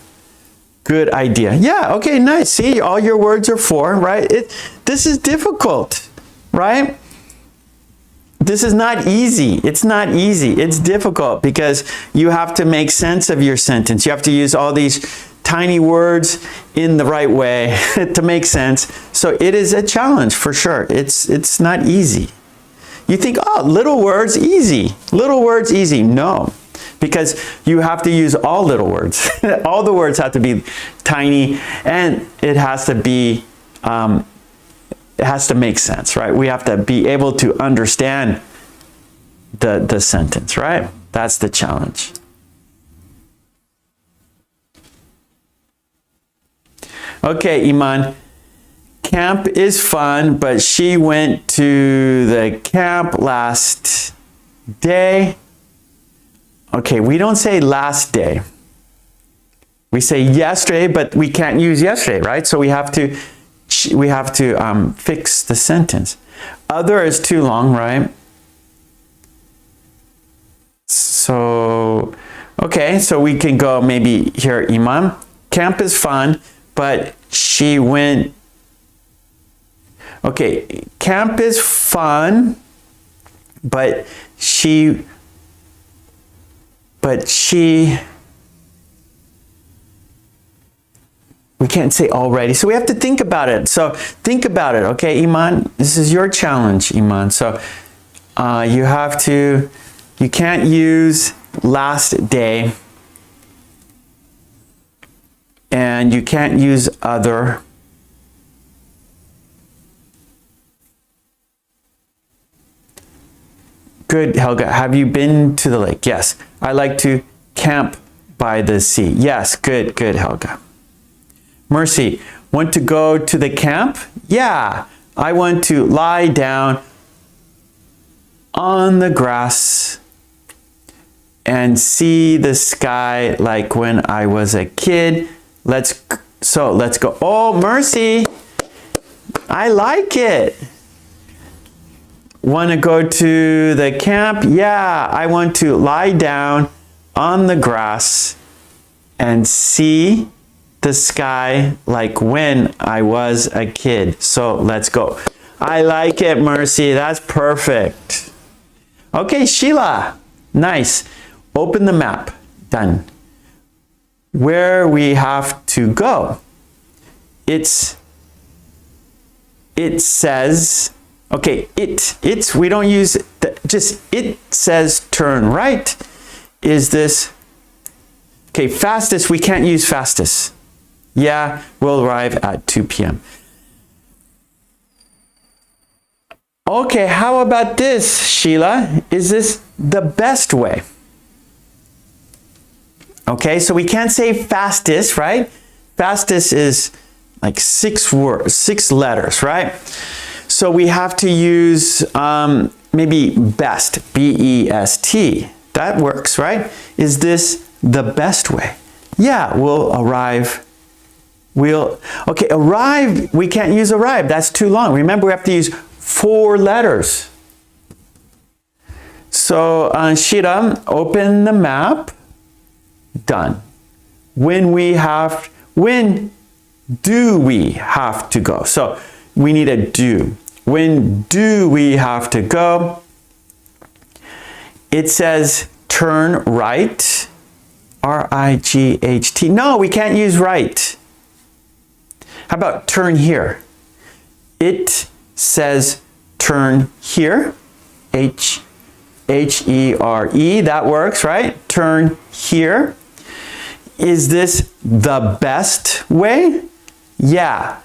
Speaker 1: Good idea. Yeah, okay, nice. See, all your words are 4, right? This is difficult, right? This is not easy. It's not easy. It's difficult because you have to make sense of your sentence. You have to use all these tiny words in the right way to make sense. So it is a challenge for sure. It's not easy. You think, oh, little words, easy. Little words, easy. No, because you have to use all little words. All the words have to be tiny, and it has to be, it has to make sense, right? We have to be able to understand the sentence, right? That's the challenge. Okay, Iman. Camp is fun, but she went to the camp last day. Okay, we don't say last day. We say yesterday, but we can't use yesterday, right? So we have to fix the sentence. Other is too long, right? So, okay, so we can go maybe here, Iman. Camp is fun, but she went. Okay, camp is fun, but she, we can't say already, so we have to think about it. So think about it, okay, Iman? This is your challenge, Iman. So you can't use last day, and you can't use other. Good, Helga. Have you been to the lake? Yes. I like to camp by the sea. Yes, good, Helga. Mercy, want to go to the camp? Yeah. I want to lie down on the grass and see the sky like when I was a kid. Let's go. Oh, Mercy. I like it. Want to go to the camp? Yeah, I want to lie down on the grass and see the sky like when I was a kid. So let's go. I like it, Mercy. That's perfect. Okay, Sheila. Nice. Open the map. Done. Where we have to go. It says, okay, we don't use, just it says turn right. Is this, okay, fastest, we can't use fastest. Yeah, we'll arrive at 2 p.m. Okay, how about this, Sheila? Is this the best way? Okay, so we can't say fastest, right? Fastest is like 6 letters, right? So we have to use maybe best, B-E-S-T. That works, right? Is this the best way? Yeah, we'll arrive. Okay, arrive, we can't use arrive. That's too long. Remember, we have to use 4 letters. So, Shira, open the map. Done. When do we have to go? So, we need a do. When do we have to go? It says turn right. R-I-G-H-T. No, we can't use right. How about turn here? It says turn here. H-E-R-E. That works, right? Turn here. Is this the best way? Yeah.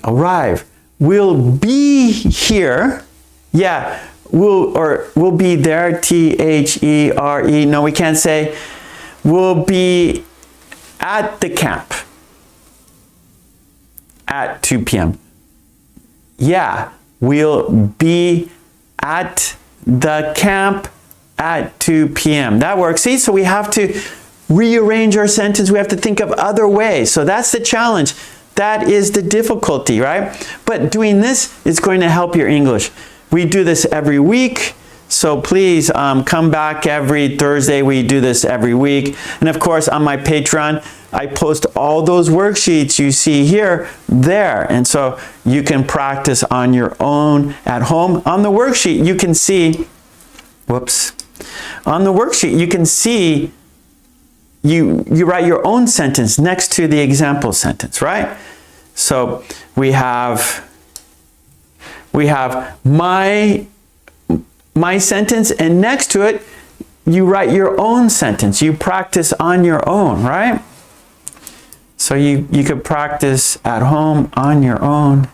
Speaker 1: Arrive. We'll be here. Yeah, we'll be there, T-H-E-R-E. No, we can't say we'll be at the camp at 2 p.m. Yeah, we'll be at the camp at 2 p.m. That works. See, so we have to rearrange our sentence. We have to think of other ways. So that's the challenge. That is the difficulty, right? But doing this is going to help your English. We do this every week. So please come back every Thursday. We do this every week. And of course, on my Patreon, I post all those worksheets you see here, there. And so you can practice on your own at home. On the worksheet, you can see, on the worksheet, you can see you write your own sentence next to the example sentence, right? So we have my sentence, and next to it, you write your own sentence. You practice on your own, right? So you could practice at home on your own.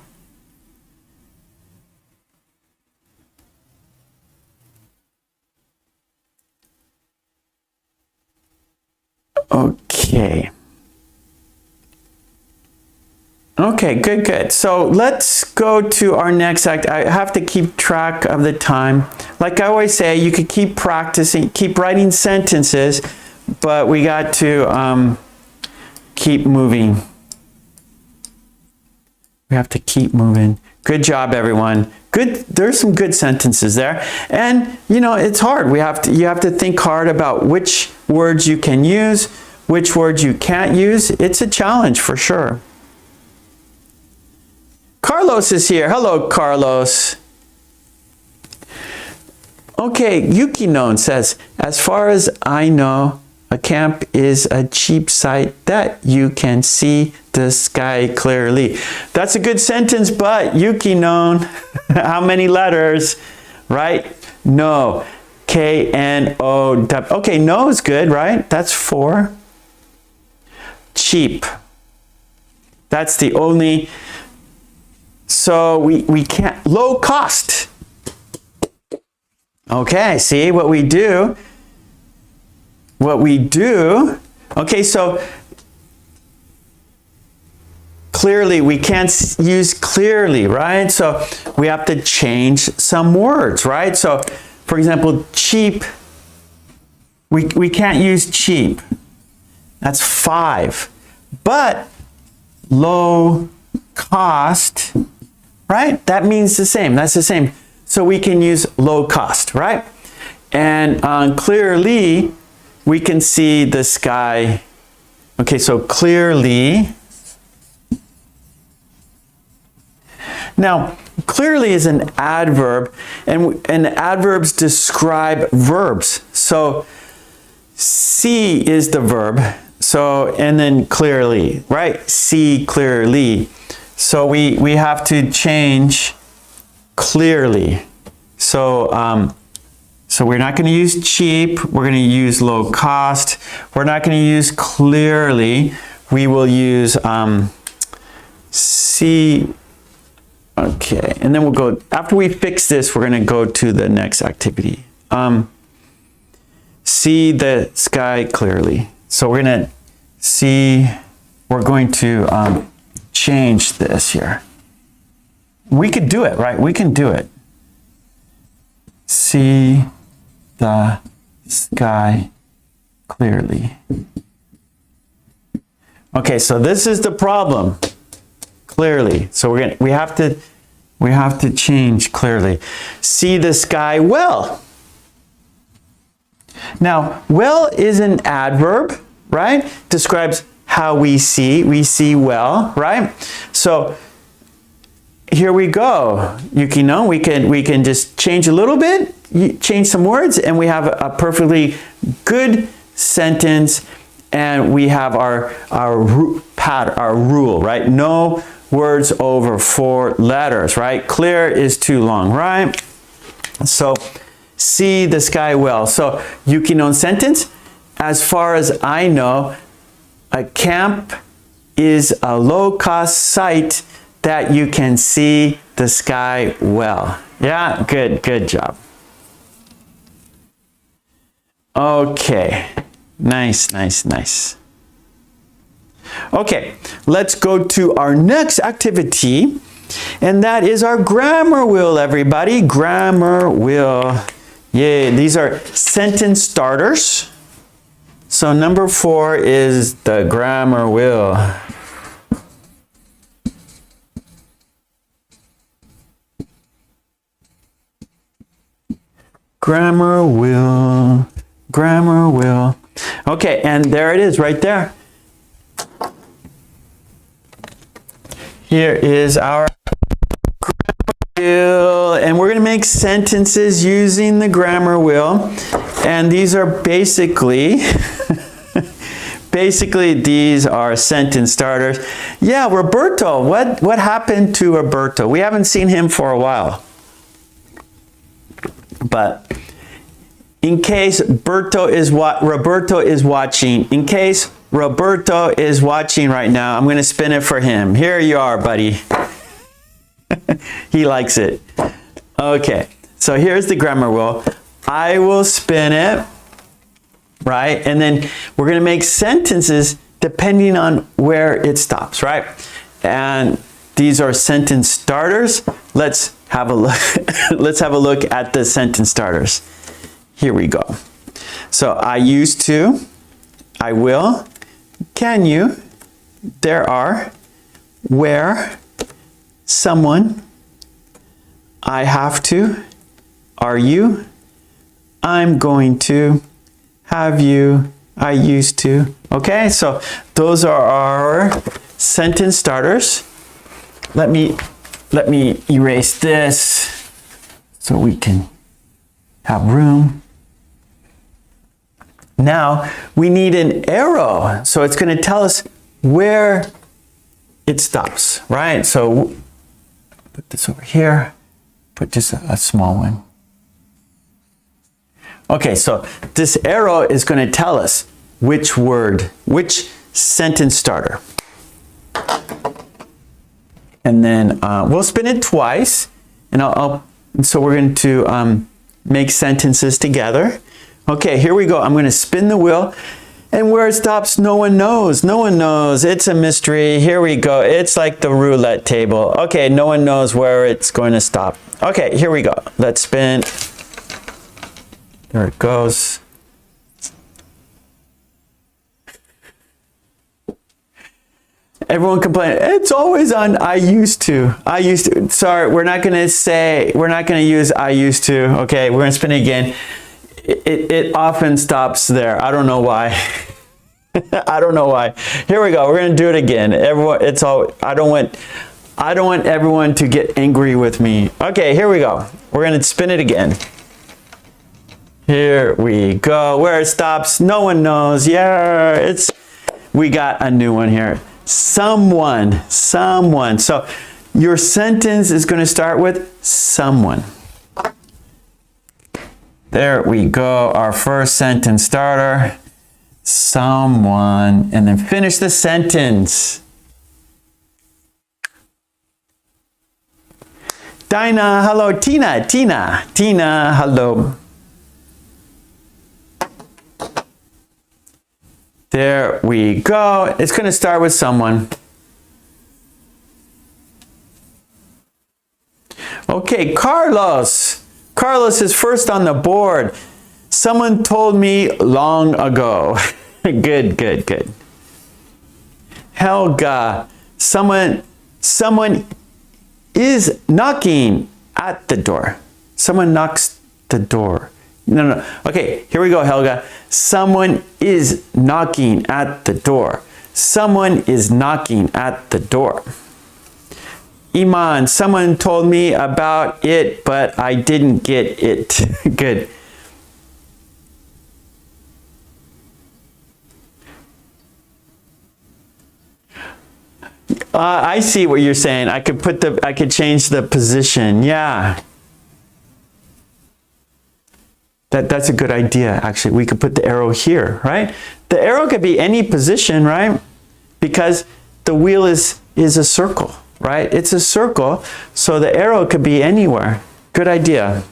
Speaker 1: Okay. Okay, good. So let's go to our next act. I have to keep track of the time. Like I always say, you could keep practicing, keep writing sentences, but we got to keep moving. We have to keep moving. Good job, everyone. Good. There's some good sentences there. And, you know, it's hard. You have to think hard about which words you can use, which words you can't use. It's a challenge for sure. Carlos is here. Hello, Carlos. Okay, Yukinon says, as far as I know, a camp is a cheap site that you can see the sky clearly. That's a good sentence, but Yukinon, how many letters, right? No. K-N-O. Okay, no is good, right? That's 4. Cheap. That's the only... So we can't, low cost. Okay, see what we do? Okay, so clearly, we can't use clearly, right? So we have to change some words, right? So for example, cheap, we can't use cheap. That's 5. But low cost, right? That means the same. That's the same. So we can use low cost, right? And clearly, we can see the sky. Okay, so clearly. Now, clearly is an adverb, and adverbs describe verbs. So see is the verb. So, and then clearly, right? See clearly. So we have to change clearly. So, so we're not going to use cheap. We're going to use low cost. We're not going to use clearly. We will use see. Okay, and then we'll go, after we fix this, we're going to go to the next activity. See the sky clearly. So we're going to see, we're going to change this here. We could do it, right? We can do it. See the sky clearly. Okay, so this is the problem. Clearly. So we have to change clearly. See the sky well. Now, well is an adverb, right? Describes how we see. We see well, right? So here we go. Yukino, we can just change a little bit, change some words, and we have a perfectly good sentence, and we have our rule, right? No words over 4 letters, right? Clear is too long, right? So see the sky well. So Yukino sentence, as far as I know, a camp is a low-cost site that you can see the sky well. Yeah, good job. Okay, nice. Okay, let's go to our next activity, and that is our grammar wheel, everybody. Grammar wheel. Yeah, these are sentence starters. So number 4 is the grammar wheel. Grammar wheel, grammar wheel. Okay, and there it is right there. Here is our grammar wheel, and we're going to make sentences using the grammar wheel. And these are basically basically these are sentence starters. Yeah, Roberto, what happened to Roberto? We haven't seen him for a while. But in case Roberto is watching, in case Roberto is watching right now, I'm going to spin it for him. Here you are, buddy. He likes it. Okay, so here's the grammar wheel. I will spin it, right? And then we're going to make sentences depending on where it stops, right? And these are sentence starters. Let's have a look. Let's have a look at the sentence starters. Here we go. So I used to, I will, can you, there are, where, someone, I have to, are you, I'm going to, have you, I used to. Okay, so those are our sentence starters. Let me erase this so we can have room. Now we need an arrow, so it's going to tell us where it stops, right? So put this over here, put just a small one. Okay, so this arrow is going to tell us which word, which sentence starter. And then we'll spin it twice, and so we're going to make sentences together. Okay, here we go. I'm going to spin the wheel, and where it stops, no one knows. No one knows. It's a mystery. Here we go. It's like the roulette table. Okay, no one knows where it's going to stop. Okay, here we go. Let's spin. There it goes. Everyone complained, it's always on I used to. I used to. Sorry, we're not going to use I used to. Okay, we're going to spin it again. It often stops there. I don't know why. I don't know why. Here we go. We're going to do it again. Everyone, I don't want everyone to get angry with me. Okay, here we go. We're going to spin it again. Here we go. Where it stops, no one knows. Yeah, we got a new one here. Someone. So your sentence is going to start with someone. There we go. Our first sentence starter. Someone. And then finish the sentence. Dinah, hello. Tina, hello. There we go. It's going to start with someone. Okay, Carlos. Carlos is first on the board. Someone told me long ago. Good. Helga. Someone is knocking at the door. Someone knocks the door. No. Okay, here we go, Helga. Someone is knocking at the door. Someone is knocking at the door. Iman, someone told me about it, but I didn't get it. Good. I see what you're saying. I could change the position. Yeah. That's a good idea, actually. We could put the arrow here, right? The arrow could be any position, right? Because the wheel is a circle, right? It's a circle, so the arrow could be anywhere. Good idea.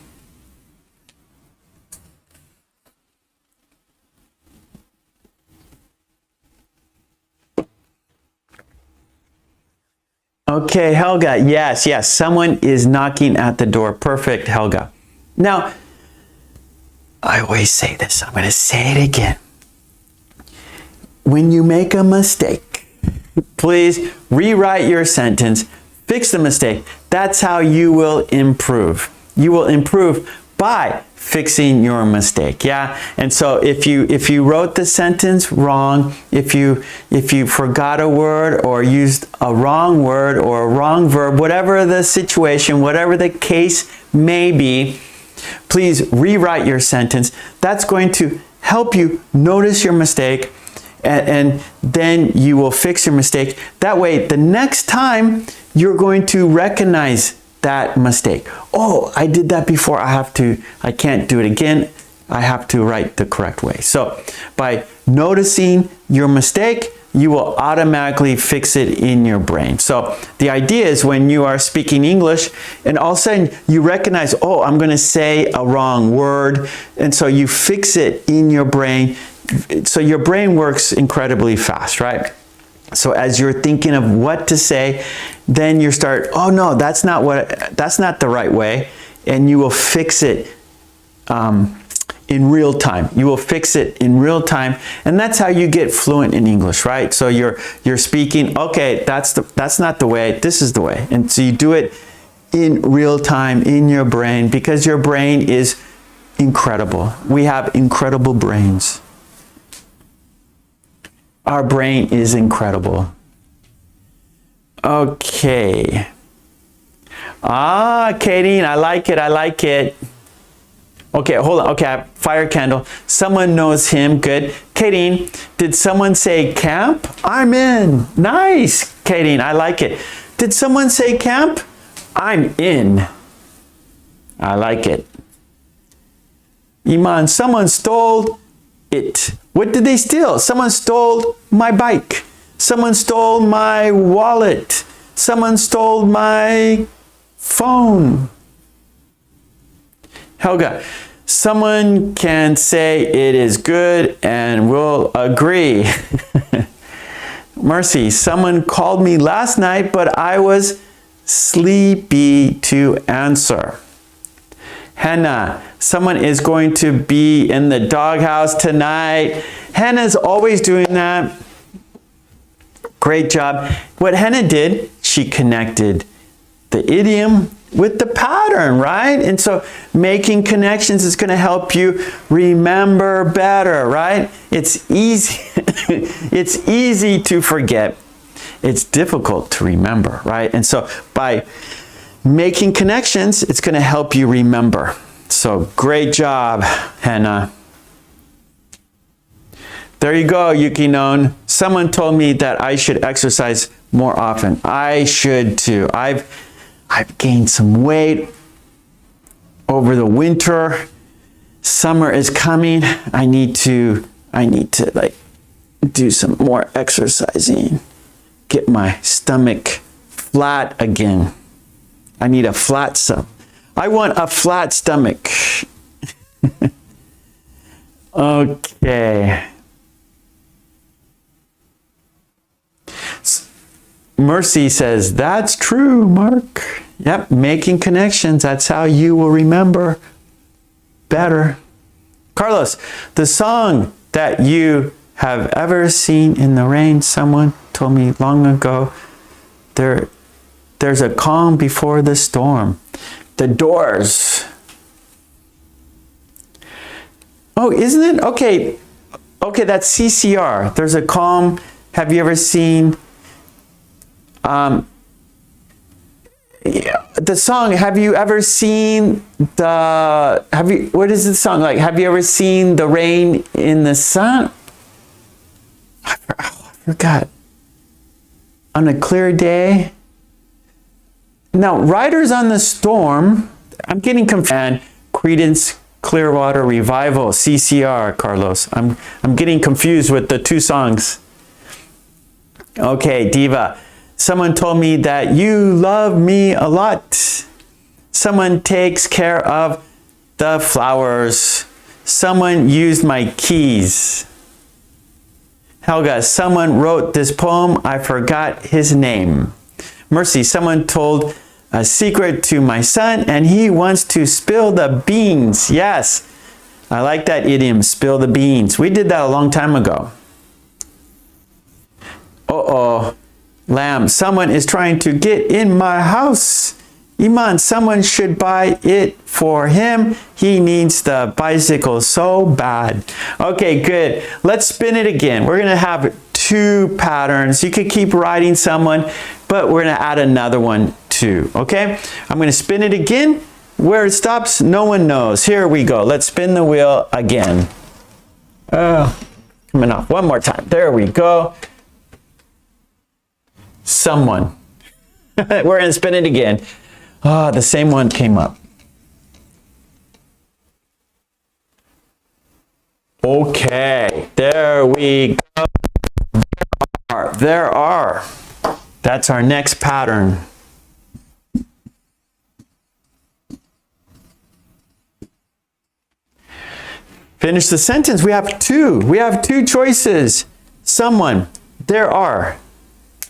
Speaker 1: Okay, Helga. Yes. Someone is knocking at the door. Perfect, Helga. Now, I always say this. I'm going to say it again. When you make a mistake, please rewrite your sentence, fix the mistake. That's how you will improve. You will improve by fixing your mistake. Yeah. And so if you wrote the sentence wrong, if you forgot a word or used a wrong word or a wrong verb, whatever the situation, whatever the case may be, please rewrite your sentence. That's going to help you notice your mistake and then you will fix your mistake. That way, the next time you're going to recognize that mistake. Oh, I did that before. I can't do it again. I have to write the correct way. So by noticing your mistake, you will automatically fix it in your brain. So the idea is when you are speaking English and all of a sudden you recognize, oh, I'm going to say a wrong word. And so you fix it in your brain. So your brain works incredibly fast, right? So as you're thinking of what to say, then you start, oh no, that's not the right way. And you will fix it in real time. You will fix it in real time. And that's how you get fluent in English, right? So you're speaking, okay, that's not the way, this is the way. And so you do it in real time in your brain because your brain is incredible. We have incredible brains. Our brain is incredible. Okay. Katie, I like it. I like it. Okay, hold on. Okay, fire candle. Someone knows him. Good. Katie, did someone say camp? I'm in. Nice, Katie. I like it. Did someone say camp? I'm in. I like it. Iman, someone stole it. What did they steal? Someone stole my bike. Someone stole my wallet. Someone stole my phone. Helga, someone can say it is good and will agree. Mercy, someone called me last night, but I was sleepy to answer. Hannah, someone is going to be in the doghouse tonight. Hannah's always doing that. Great job. What Hannah did, she connected the idiom with the pattern, right? And so making connections is going to help you remember better, right? It's easy. It's easy to forget. It's difficult to remember, right? And so by making connections, it's going to help you remember. So great job, Hannah. There you go, Yukinon. Someone told me that I should exercise more often. I should too. I've gained some weight over the winter. Summer is coming. I need to like do some more exercising. Get my stomach flat again. I need a flat stomach. I want a flat stomach. Okay. Mercy says, that's true, Mark. Yep, making connections. That's how you will remember better. Carlos, the song that you have ever seen in the rain, someone told me long ago, there's a calm before the storm. The Doors. Oh, isn't it? Okay, that's CCR. There's a calm. Have you ever seen the song? Have you ever seen what is the song like? Have you ever seen the rain in the sun? I forgot. On a clear day. Now, Riders on the Storm, I'm getting confused. And Creedence Clearwater Revival, CCR, Carlos. I'm getting confused with the two songs. Okay, Diva. Someone told me that you love me a lot. Someone takes care of the flowers. Someone used my keys. Helga, someone wrote this poem. I forgot his name. Mercy, someone told a secret to my son and he wants to spill the beans. Yes, I like that idiom, spill the beans. We did that a long time ago. Uh-oh. Lamb, someone is trying to get in my house. Iman, someone should buy it for him. He needs the bicycle so bad. Okay, good. Let's spin it again. We're going to have two patterns. You could keep writing someone, but we're going to add another one too. Okay, I'm going to spin it again. Where it stops, no one knows. Here we go. Let's spin the wheel again. Coming off. One more time. There we go. Someone. We're going to spin it again. Ah, the same one came up. Okay, there we go. There are. That's our next pattern. Finish the sentence. We have two. We have two choices. Someone. There are.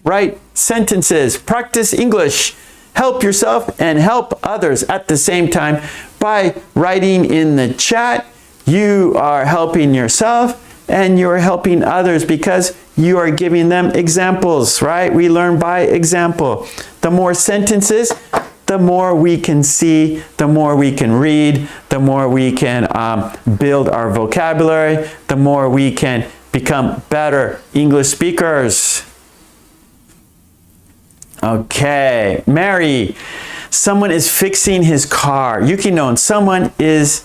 Speaker 1: Write sentences. Practice English. Help yourself and help others at the same time by writing in the chat. You are helping yourself and you are helping others because you are giving them examples, right? We learn by example. The more sentences, the more we can see, the more we can read, the more we can build our vocabulary, the more we can become better English speakers. Okay, Mary, someone is fixing his car. Yuki-non, someone is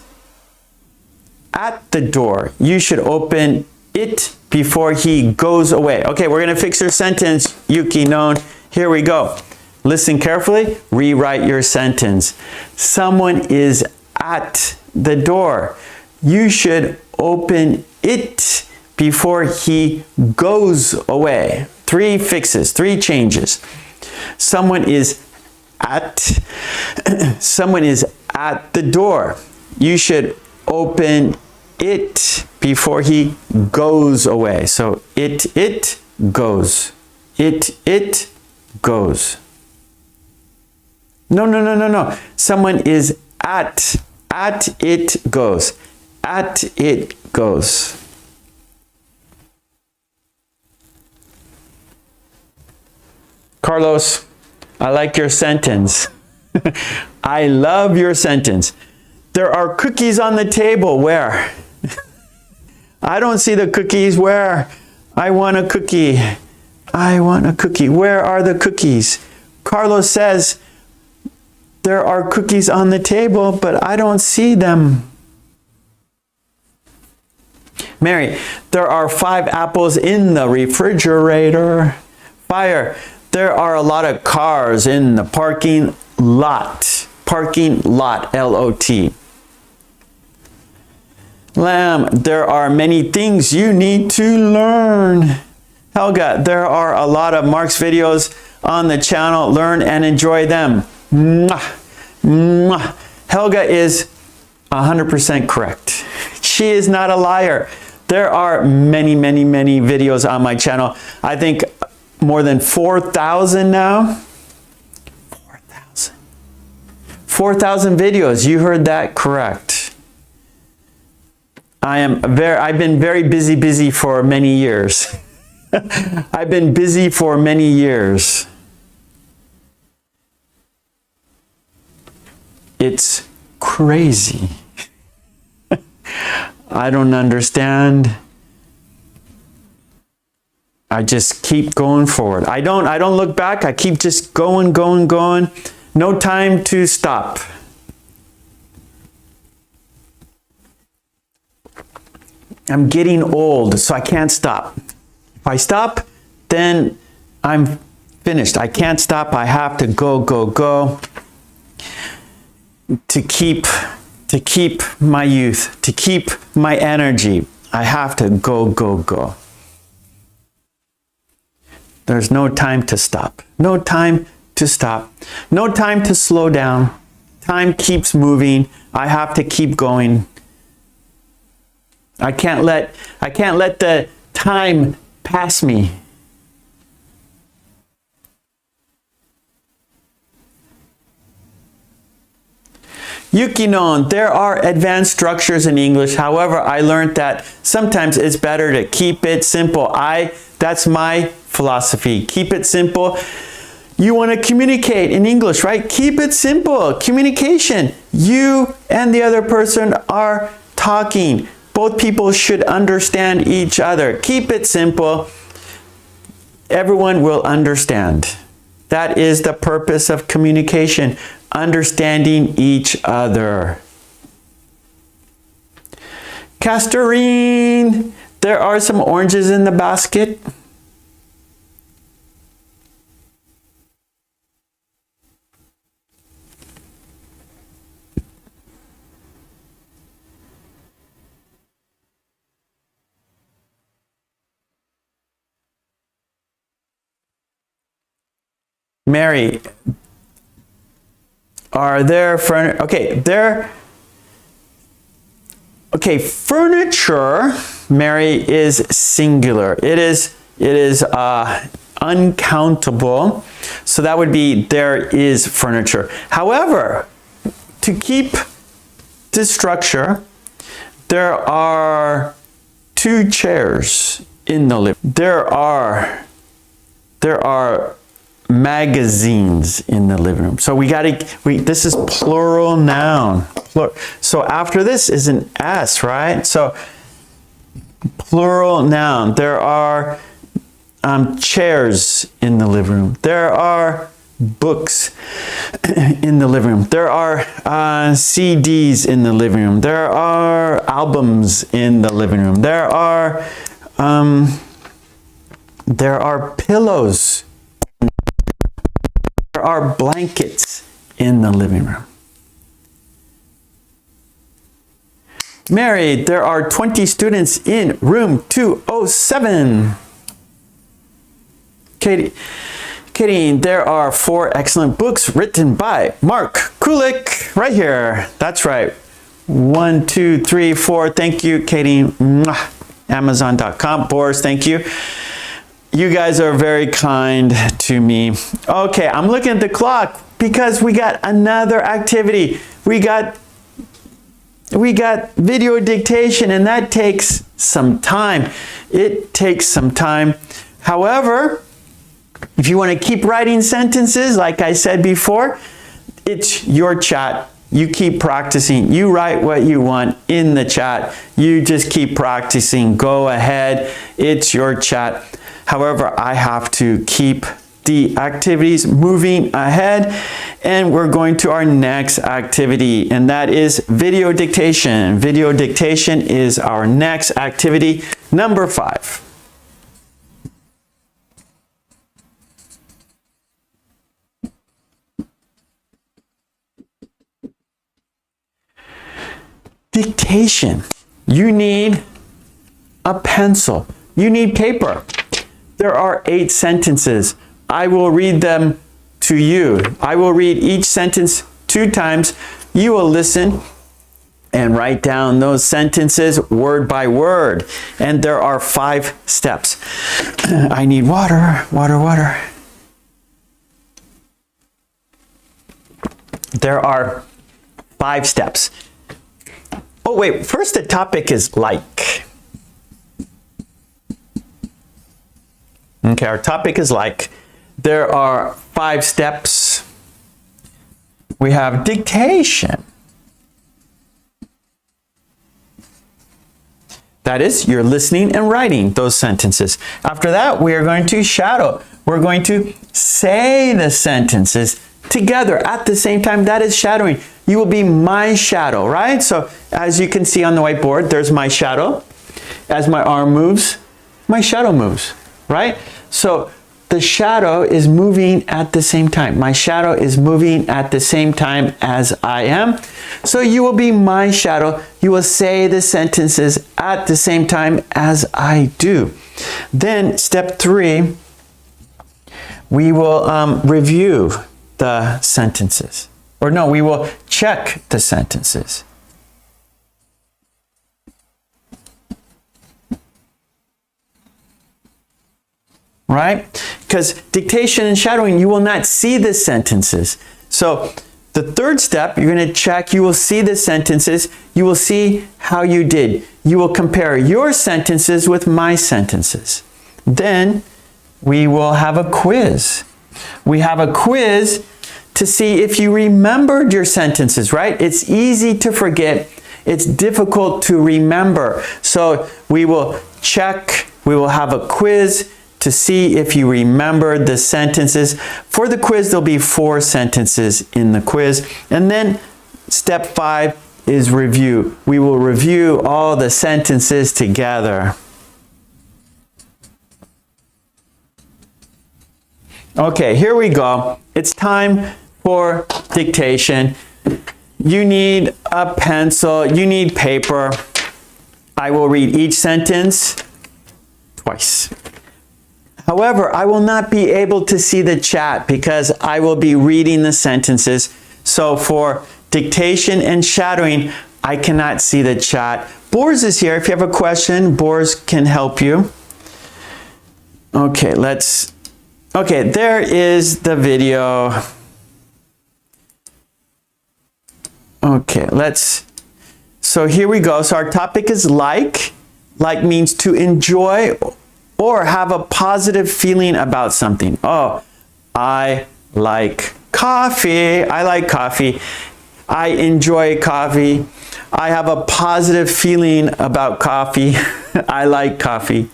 Speaker 1: at the door. You should open it before he goes away. Okay, we're going to fix your sentence, Yuki-non. Here we go. Listen carefully. Rewrite your sentence. Someone is at the door. You should open it before he goes away. 3 fixes, 3 changes. Someone is at the door. You should open it before he goes away. So it goes. It goes. No. Someone is at it goes. At it goes. Carlos, I like your sentence. I love your sentence. There are cookies on the table. Where? I don't see the cookies. Where? I want a cookie. I want a cookie. Where are the cookies? Carlos says, there are cookies on the table, but I don't see them. Mary, there are 5 apples in the refrigerator. Fire, there are a lot of cars in the parking lot. Parking lot, L-O-T. Lamb, there are many things you need to learn. Helga, there are a lot of Mark's videos on the channel. Learn and enjoy them. Mwah. Mwah. Helga is 100% correct. She is not a liar. There are many videos on my channel. I think more than 4,000 now. 4,000 videos. You heard that correct. I've been very busy for many years. I've been busy for many years. It's crazy. I don't understand. I just keep going forward. I don't look back. I keep just going. No time to stop. I'm getting old, so I can't stop. If I stop, then I'm finished. I can't stop. I have to go. To keep my youth, to keep my energy, I have to go. There's no time to stop. No time to stop. No time to slow down. Time keeps moving. I have to keep going. I can't let the time pass me. Yuki-non, there are advanced structures in English. However, I learned that sometimes it's better to keep it simple. That's my philosophy. Keep it simple. You want to communicate in English, right? Keep it simple. Communication. You and the other person are talking. Both people should understand each other. Keep it simple. Everyone will understand. That is the purpose of communication. Understanding each other. Castorine, there are some oranges in the basket. Mary, are there furniture? Okay, furniture, Mary, is singular. It is uncountable. So that would be there is furniture. However, to keep this structure, there are 2 chairs in the living room. There are magazines in the living room. So this is plural noun. So after this is an S, right? So plural noun. There are chairs in the living room. There are books in the living room. There are CDs in the living room. There are albums in the living room. There are pillows. There are blankets in the living room. Mary, there are 20 students in room 207. Katie, there are 4 excellent books written by Mark Kulek right here. That's right. 1, 2, 3, 4. Thank you, Katie. Amazon.com. Boris, thank you. You guys are very kind to me. Okay, I'm looking at the clock because we got another activity. We got video dictation, and that takes some time. It takes some time. However, if you want to keep writing sentences, like I said before, it's your chat. You keep practicing. You write what you want in the chat. You just keep practicing. Go ahead. It's your chat. However, I have to keep the activities moving ahead, and we're going to our next activity, and that is video dictation. Video dictation is our next activity, number 5. Dictation. You need a pencil. You need paper. There are 8 sentences. I will read them to you. I will read each sentence 2 times. You will listen and write down those sentences word by word. And there are 5 steps. I need water, water. There are 5 steps. Oh wait, first the topic is like. Okay, our topic is like. There are 5 steps. We have dictation. That is, you're listening and writing those sentences. After that, we are going to shadow. We're going to say the sentences together at the same time. That is shadowing. You will be my shadow, right? So as you can see on the whiteboard, there's my shadow. As my arm moves, my shadow moves, right? So the shadow is moving at the same time. My shadow is moving at the same time as I am. So you will be my shadow. You will say the sentences at the same time as I do. Then step 3, we will review the sentences. Or no, we will check the sentences. Right? Because dictation and shadowing, you will not see the sentences. So the 3rd step, you're going to check, you will see the sentences, you will see how you did. You will compare your sentences with my sentences. Then we will have a quiz. We have a quiz to see if you remembered your sentences, right? It's easy to forget. It's difficult to remember. So we will check, we will have a quiz to see if you remembered the sentences. For the quiz, there'll be 4 sentences in the quiz. And then step 5 is review. We will review all the sentences together. Okay, here we go. It's time for dictation. You need a pencil, you need paper. I will read each sentence twice. However, I will not be able to see the chat because I will be reading the sentences. So for dictation and shadowing, I cannot see the chat. Boris is here. If you have a question, Boris can help you. Okay, there is the video. Okay, so here we go. So our topic is like. Like means to enjoy or have a positive feeling about something. Oh, I like coffee. I like coffee. I enjoy coffee. I have a positive feeling about coffee. I like coffee.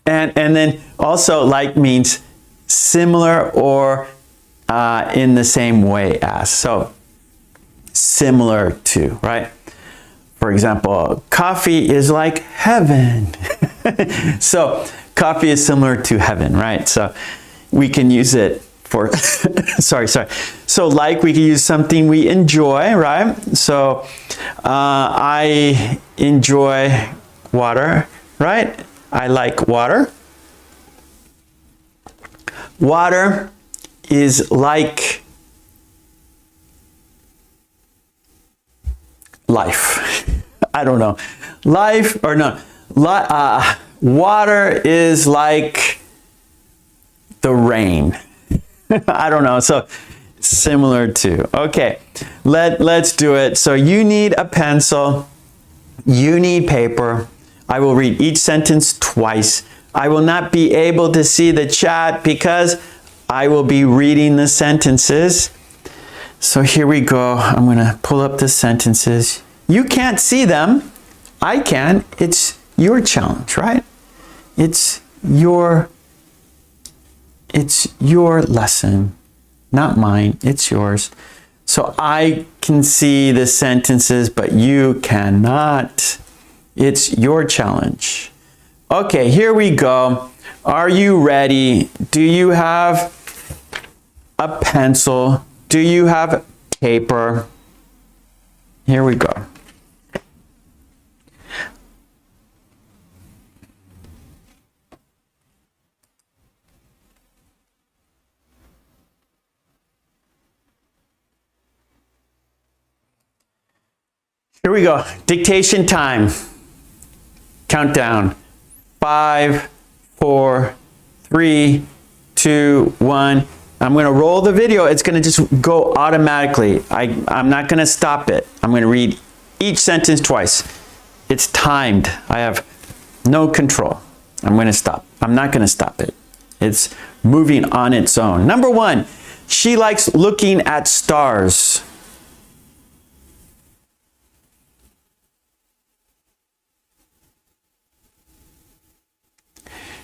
Speaker 1: And then also like means similar or in the same way as. So similar to, right? For example, coffee is like heaven. So coffee is similar to heaven, right? So we can use it for, sorry. So like we can use something we enjoy, right? So I enjoy water, right? I like water. Water is like life. I don't know. Life or no. Water is like the rain. I don't know. So similar to. Okay, let's do it. So you need a pencil. You need paper. I will read each sentence twice. I will not be able to see the chat because I will be reading the sentences. So here we go. I'm going to pull up the sentences. You can't see them. I can. It's your challenge, right? It's your lesson, not mine. It's yours. So I can see the sentences, but you cannot. It's your challenge. Okay, here we go. Are you ready? Do you have a pencil? Do you have paper? Here we go. Here we go. Dictation time. Countdown. 5, 4, 3, 2, 1. I'm going to roll the video. It's going to just go automatically. I'm not going to stop it. I'm going to read each sentence twice. It's timed. I have no control. I'm going to stop. I'm not going to stop it. It's moving on its own. Number 1, she likes looking at stars.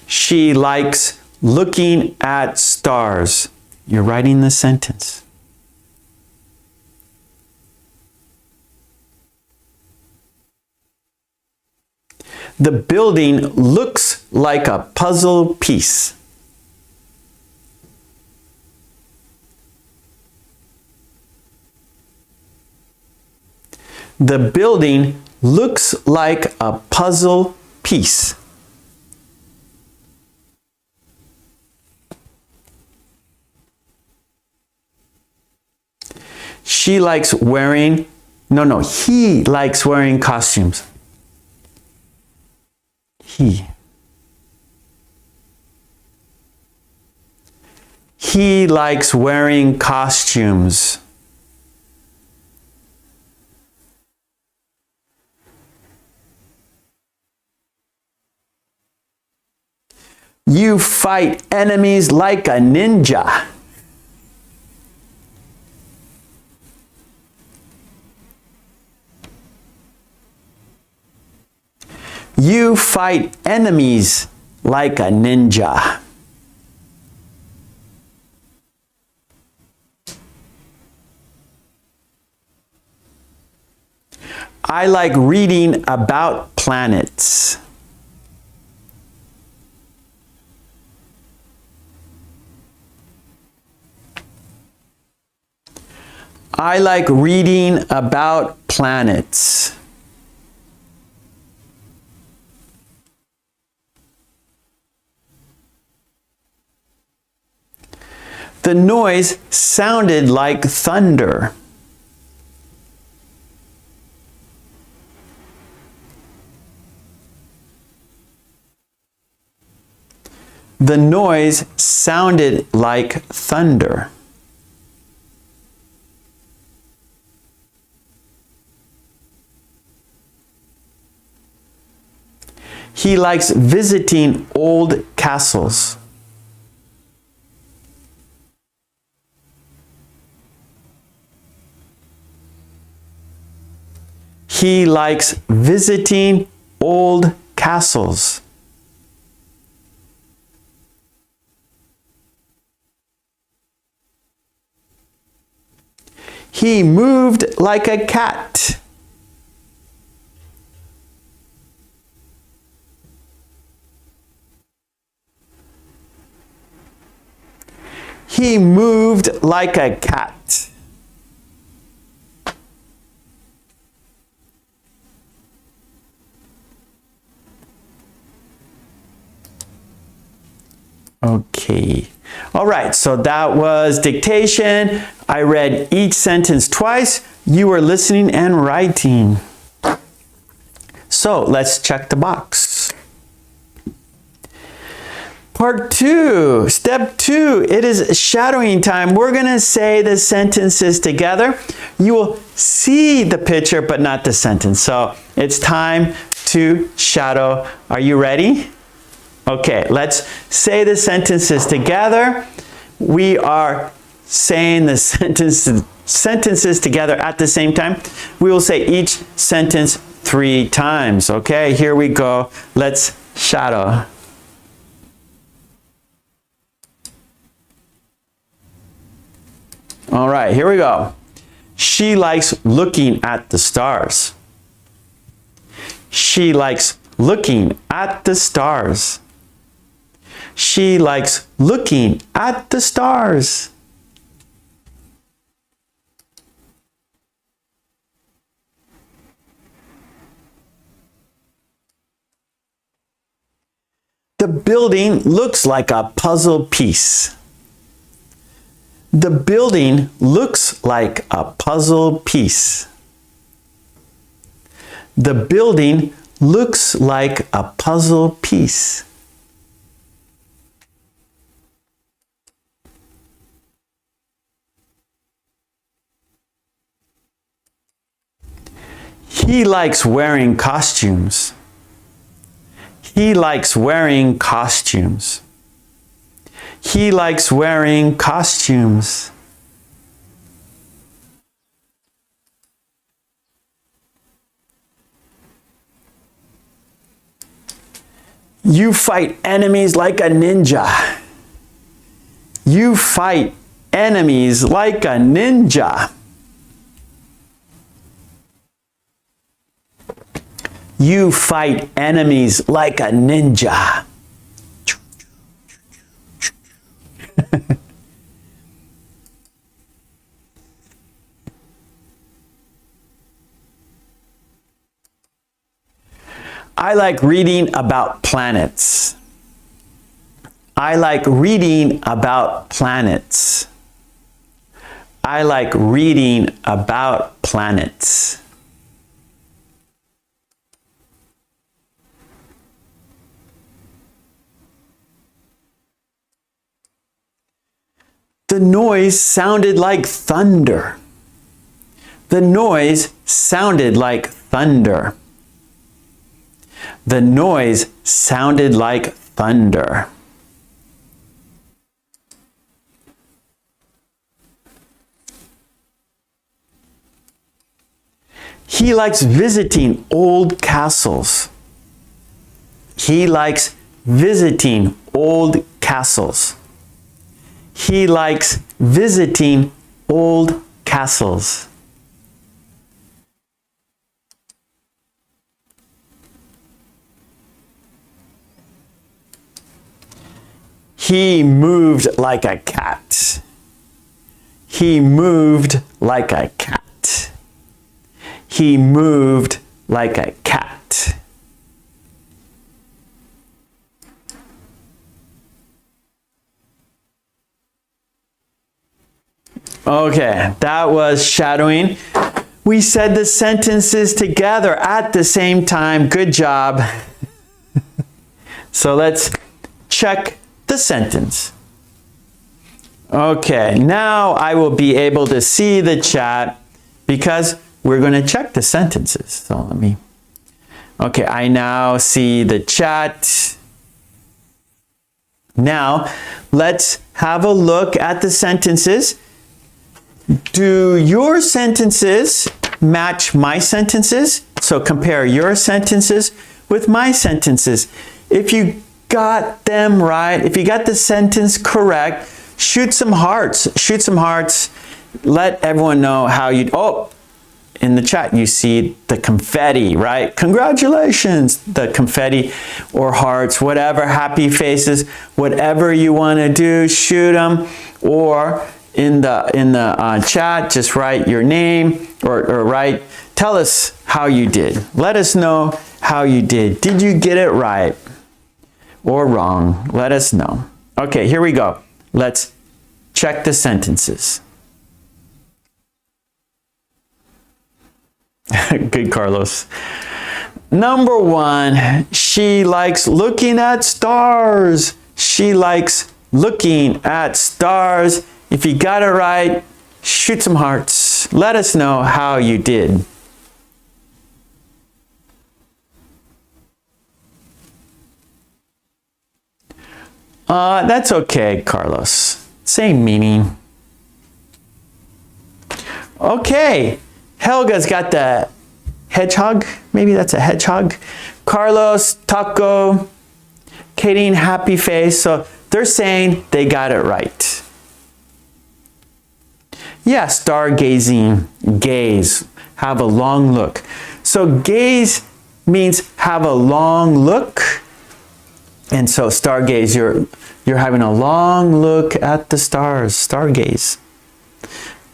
Speaker 1: She likes looking at stars. You're writing the sentence. The building looks like a puzzle piece. The building looks like a puzzle piece. She likes wearing, he likes wearing costumes. He likes wearing costumes. You fight enemies like a ninja. You fight enemies like a ninja. I like reading about planets. I like reading about planets. The noise sounded like thunder. The noise sounded like thunder. He likes visiting old castles. He likes visiting old castles. He moved like a cat. He moved like a cat. Okay. All right, so that was dictation. I read each sentence twice. You were listening and writing. So let's check the box. Part 2, step 2, it is shadowing time. We're going to say the sentences together. You will see the picture, but not the sentence. So it's time to shadow. Are you ready? Okay, let's say the sentences together. We are saying the sentences together at the same time. We will say each sentence 3 times. Okay, here we go. Let's shadow. All right, here we go. She likes looking at the stars. She likes looking at the stars. She likes looking at the stars. The building looks like a puzzle piece. The building looks like a puzzle piece. The building looks like a puzzle piece. He likes wearing costumes. He likes wearing costumes. He likes wearing costumes. You fight enemies like a ninja. You fight enemies like a ninja. You fight enemies like a ninja. I like reading about planets. I like reading about planets. I like reading about planets. The noise sounded like thunder. The noise sounded like thunder. The noise sounded like thunder. He likes visiting old castles. He likes visiting old castles. He likes visiting old castles. He moved like a cat. He moved like a cat. He moved like a cat. Okay, that was shadowing. We said the sentences together at the same time. Good job. So let's check the sentence. Okay, now I will be able to see the chat because we're going to check the sentences. So let me. Okay, I now see the chat. Now, let's have a look at the sentences. Do your sentences match my sentences? So compare your sentences with my sentences. If you got them right, if you got the sentence correct, shoot some hearts. Shoot some hearts. Let everyone know how you... Oh, in the chat you see the confetti, right? Congratulations. The confetti or hearts, whatever, happy faces, whatever you want to do, shoot them. Or in the chat, just write your name or write, tell us how you did. Let us know how you did. Did you get it right or wrong? Let us know. Okay, here we go. Let's check the sentences. Good, Carlos. Number one, she likes looking at stars. She likes looking at stars. If you got it right, shoot some hearts. Let us know how you did. That's okay, Carlos. Same meaning. Okay, Helga's got the hedgehog. Maybe that's a hedgehog. Carlos, taco, Katie, happy face. So they're saying they got it right. Yeah, stargazing, gaze, have a long look. So gaze means have a long look. And so stargaze, you're having a long look at the stars, stargaze.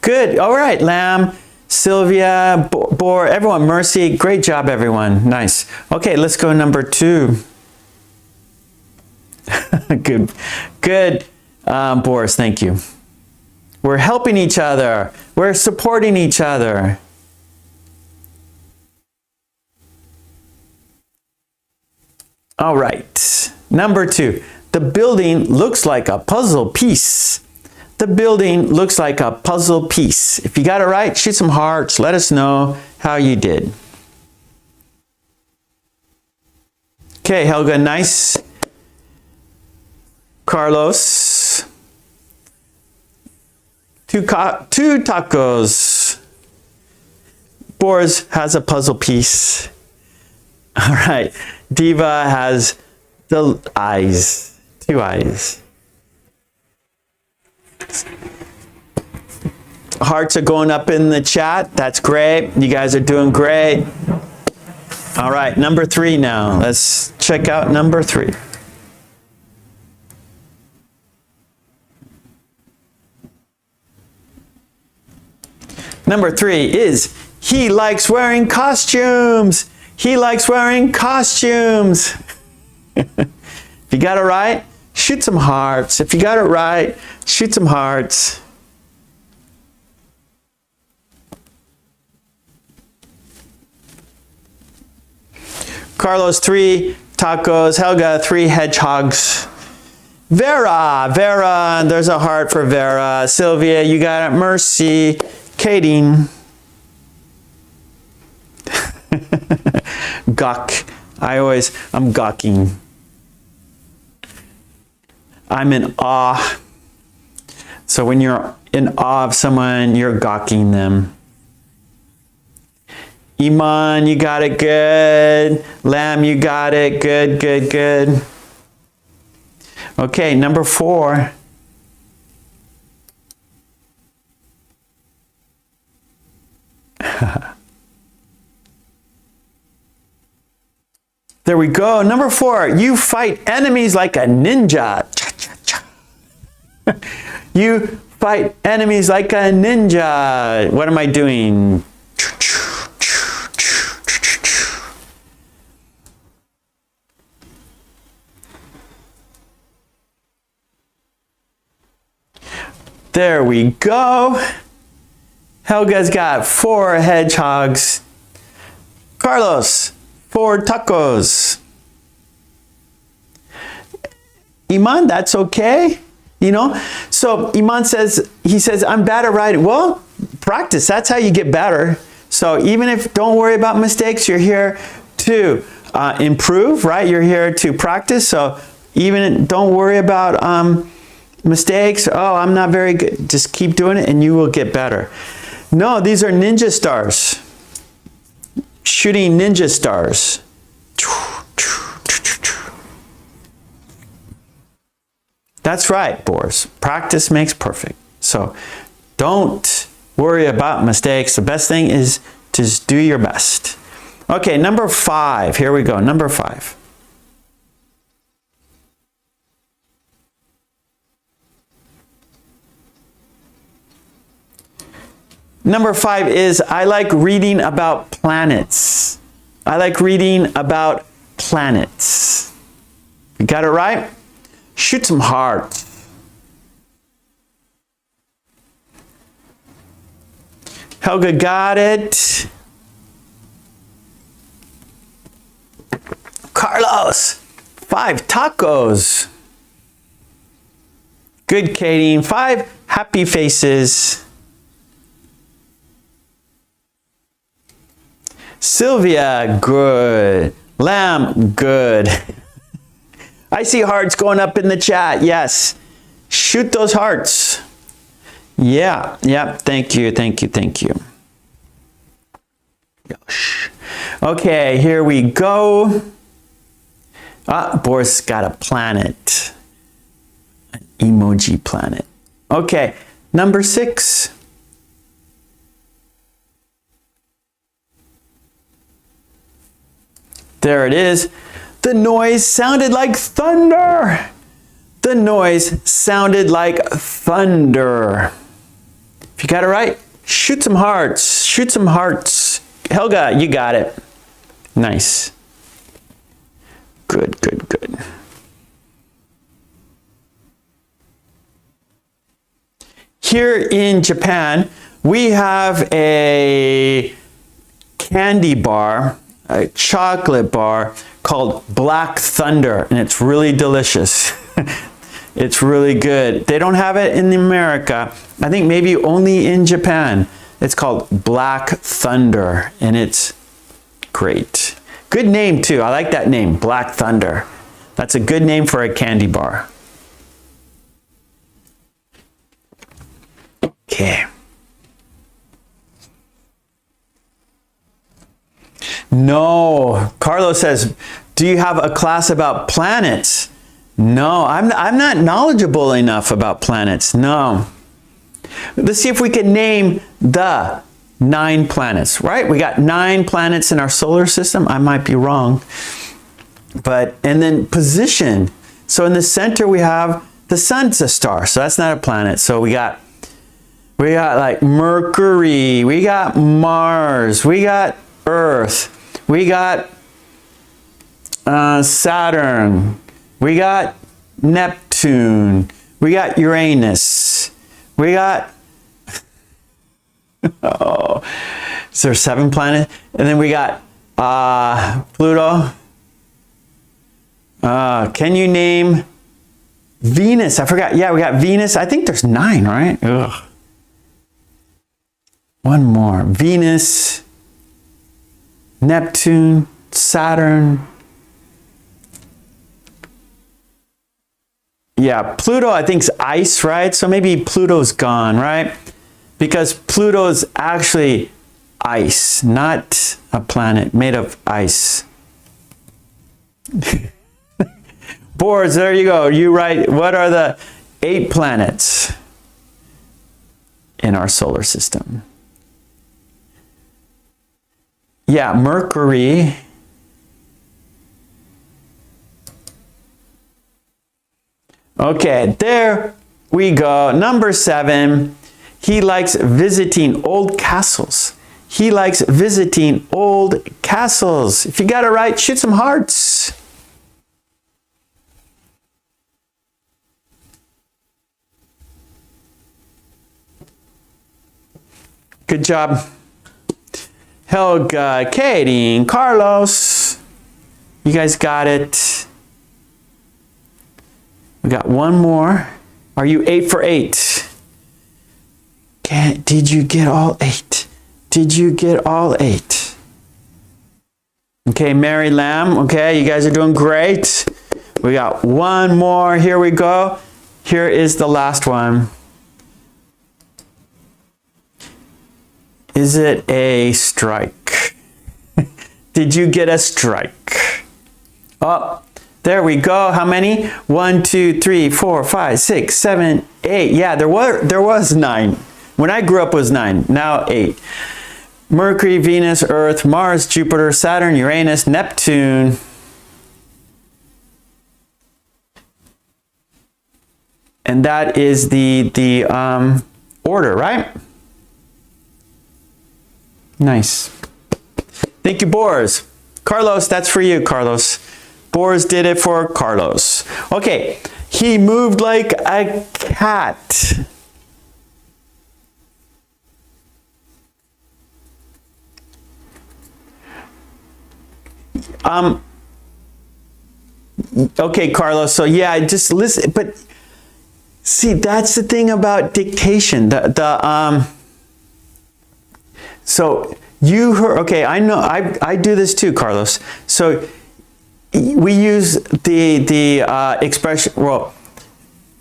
Speaker 1: Good, all right, Lamb, Sylvia, Bor, everyone, Mercy, great job, everyone, nice. Okay, let's go number two. Good, Boris, thank you. We're helping each other. We're supporting each other. All right. Number two. The building looks like a puzzle piece. The building looks like a puzzle piece. If you got it right, shoot some hearts. Let us know how you did. Okay, Helga, nice. Carlos. Two tacos. Boris has a puzzle piece. All right. Diva has the eyes. Two eyes. Hearts are going up in the chat. That's great. You guys are doing great. All right. Number three now. Let's check out number three. Number three is, he likes wearing costumes. He likes wearing costumes. If you got it right, shoot some hearts. If you got it right, shoot some hearts. Carlos, 3 tacos. Helga, 3 hedgehogs. Vera, there's a heart for Vera. Sylvia, you got it. Mercy. Katie. Gawk. I'm gawking. I'm in awe. So when you're in awe of someone, you're gawking them. Iman, you got it good. Lamb, you got it good, good, good. Okay, number 4. There we go. Number 4, you fight enemies like a ninja. Cha, cha, cha. You Fight enemies like a ninja. What am I doing? There we go. Helga's got 4 hedgehogs. Carlos, 4 tacos. Iman, that's okay. You know, so Iman says, he says, I'm bad at writing. Well, practice, that's how you get better. So even if, don't worry about mistakes, you're here to improve, right? You're here to practice. So even don't worry about mistakes. Oh, I'm not very good. Just keep doing it and you will get better. No, these are ninja stars. Shooting ninja stars. That's right, Boris. Practice makes perfect. So don't worry about mistakes. The best thing is to just do your best. Okay, number 5. Here we go. Number 5. Number 5 is I like reading about planets. I like reading about planets. You got it right? Shoot some hearts. Helga got it. Carlos, 5 tacos. Good, Katie. 5 happy faces. Sylvia, good. Lamb, good. I see hearts going up in the chat. Yes. Shoot those hearts. Yeah. Thank you. Okay, here we go. Boris got a planet. An emoji planet. Okay, number 6. There it is. The noise sounded like thunder. The noise sounded like thunder. If you got it right, shoot some hearts. Shoot some hearts. Helga, you got it. Nice. Good. Here in Japan, we have a candy bar, a chocolate bar called Black Thunder, and it's really delicious. It's really good. They don't have it in America. I think maybe only in Japan. It's called Black Thunder, and it's great. Good name too. I like that name, Black Thunder. That's a good name for a candy bar. Okay. No, Carlos says, do you have a class about planets? No, I'm not knowledgeable enough about planets. No. Let's see if we can name the 9 planets, right? We got 9 planets in our solar system. I might be wrong. And then position. So in the center we have the sun's a star. So that's not a planet. So we got like Mercury, we got Mars, we got Earth, we got Saturn, we got Neptune, we got Uranus, we got is there 7 planets? And then we got Pluto. Can you name Venus? I forgot. Yeah, we got Venus. I think there's 9, right? Ugh. One more. Venus, Neptune, Saturn. Yeah, Pluto I think's ice, right? So maybe Pluto's gone, right? Because Pluto's actually ice, not a planet made of ice. Boards, there you go. You write, what are the 8 planets in our solar system? Yeah, Mercury. Okay, there we go. Number 7, he likes visiting old castles. He likes visiting old castles. If you got it right, shoot some hearts. Good job. Helga, Katie, and Carlos. You guys got it. We got one more. Are you 8 for 8? Did you get all 8? Did you get all 8? Okay, Mary Lamb. Okay, you guys are doing great. We got one more. Here we go. Here is the last one. Is it a strike? Did you get a strike? Oh, there we go. How many? 1, 2, 3, 4, 5, 6, 7, 8. Yeah, there was 9. When I grew up it was 9. Now 8. Mercury, Venus, Earth, Mars, Jupiter, Saturn, Uranus, Neptune. And that is the order, right? Nice. Thank you, Boris. Carlos, that's for you, Carlos. Boris did it for Carlos. Okay, he moved like a cat. Okay, Carlos, so yeah, just listen, but see, that's the thing about dictation. So you heard, okay, I know, I do this too, Carlos. So we use the expression, well,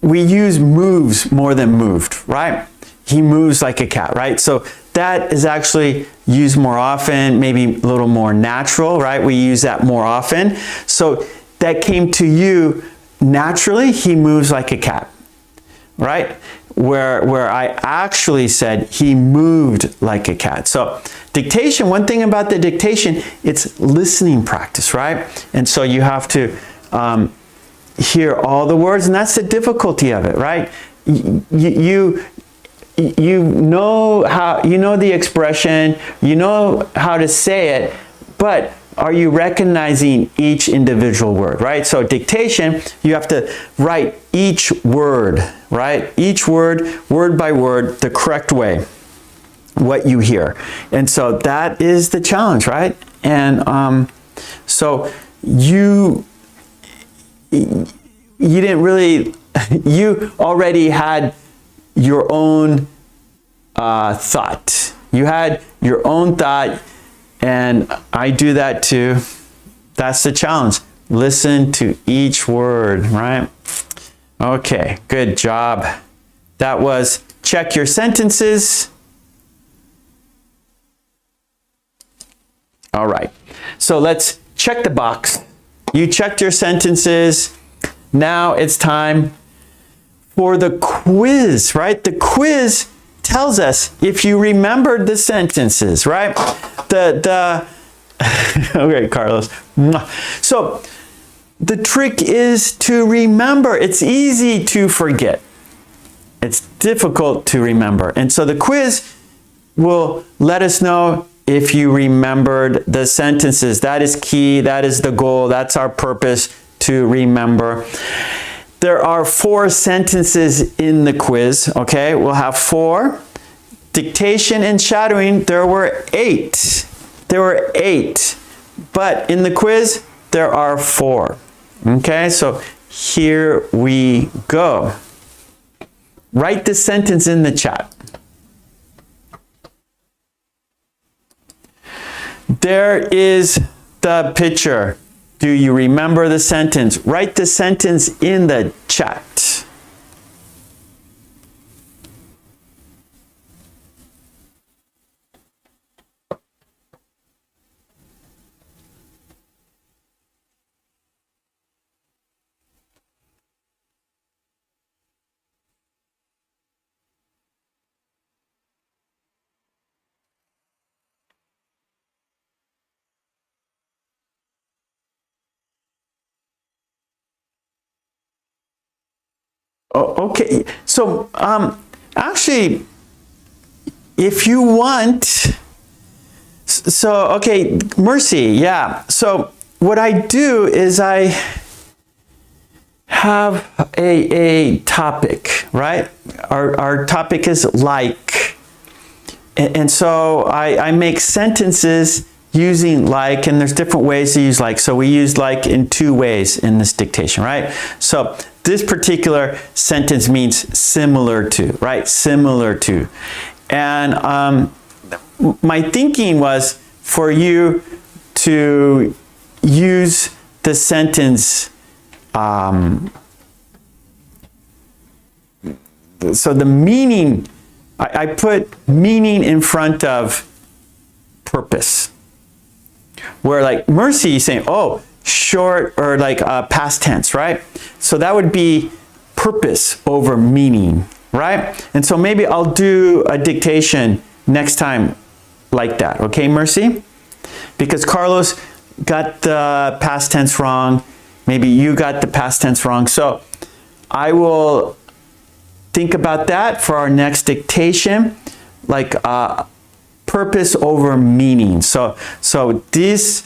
Speaker 1: we use moves more than moved, right? He moves like a cat, right? So that is actually used more often, maybe a little more natural, right? We use that more often. So that came to you naturally, he moves like a cat, right? Where I actually said he moved like a cat. So dictation, one thing about the dictation, it's listening practice, right? And so you have to hear all the words, and that's the difficulty of it, right? You know how, you know the expression, you know how to say it, but are you recognizing each individual word, right? So dictation, you have to write each word, right? Each word, word by word, the correct way, what you hear. And so that is the challenge, right? And so you didn't really, you already had your own thought. You had your own thought, and I do that too. That's the challenge. Listen to each word, right? Okay, good job. That was check your sentences. All right, so let's check the box. You checked your sentences. Now it's time for the quiz, right? The quiz tells us if you remembered the sentences, right? Okay, Carlos. So the trick is to remember. It's easy to forget. It's difficult to remember. And so the quiz will let us know if you remembered the sentences. That is key. That is the goal. That's our purpose, to remember. There are 4 sentences in the quiz, okay? We'll have 4. Dictation and shadowing, there were 8. There were 8. But in the quiz, there are 4. Okay, so here we go. Write the sentence in the chat. There is the picture. Do you remember the sentence? Write the sentence in the chat. Okay, so actually, if you want, so okay, Mercy, yeah. So what I do is I have a topic, right? Our topic is like, and so I make sentences using like, and there's different ways to use like. So we use like in two ways in this dictation, right? So this particular sentence means similar to, right? Similar to. And my thinking was for you to use the sentence, so the meaning, I put meaning in front of purpose. Where like Mercy is saying, oh, short or like past tense, right? So that would be purpose over meaning, right? And so maybe I'll do a dictation next time like that, okay, Mercy? Because Carlos got the past tense wrong. Maybe you got the past tense wrong. So I will think about that for our next dictation, like purpose over meaning. So this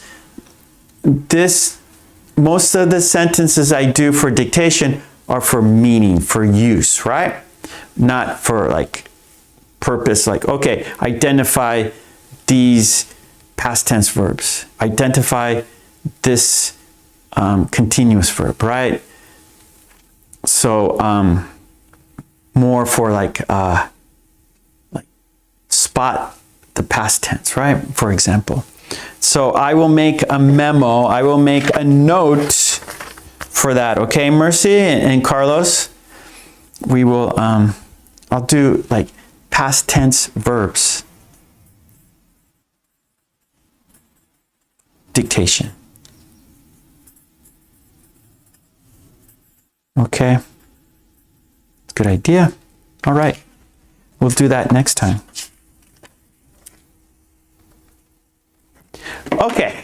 Speaker 1: most of the sentences I do for dictation are for meaning, for use, right? Not for like purpose, like, okay, identify these past tense verbs, identify this continuous verb, right? So more for like spot the past tense, right? For example. So I will make a memo, I will make a note for that, okay, Mercy and Carlos? We will, I'll do like past tense verbs. Dictation. Okay. Good idea. All right. We'll do that next time. Okay.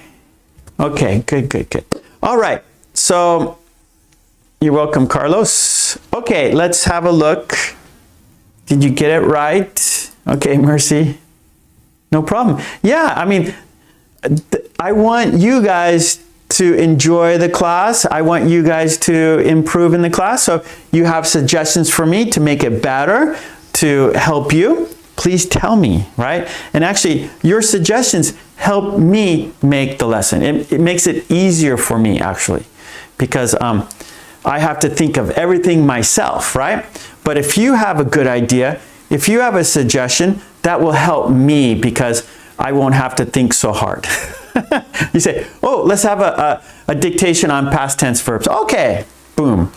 Speaker 1: Okay, good. All right. So you're welcome, Carlos. Okay, let's have a look. Did you get it right? Okay, Mercy. No problem. Yeah, I mean, I want you guys to enjoy the class. I want you guys to improve in the class. So if you have suggestions for me to make it better, to help you, please tell me, right? And actually, your suggestions help me make the lesson. It makes it easier for me, actually, because I have to think of everything myself, right? But if you have a good idea, if you have a suggestion, that will help me because I won't have to think so hard. You say, oh, let's have a dictation on past tense verbs. Okay, boom.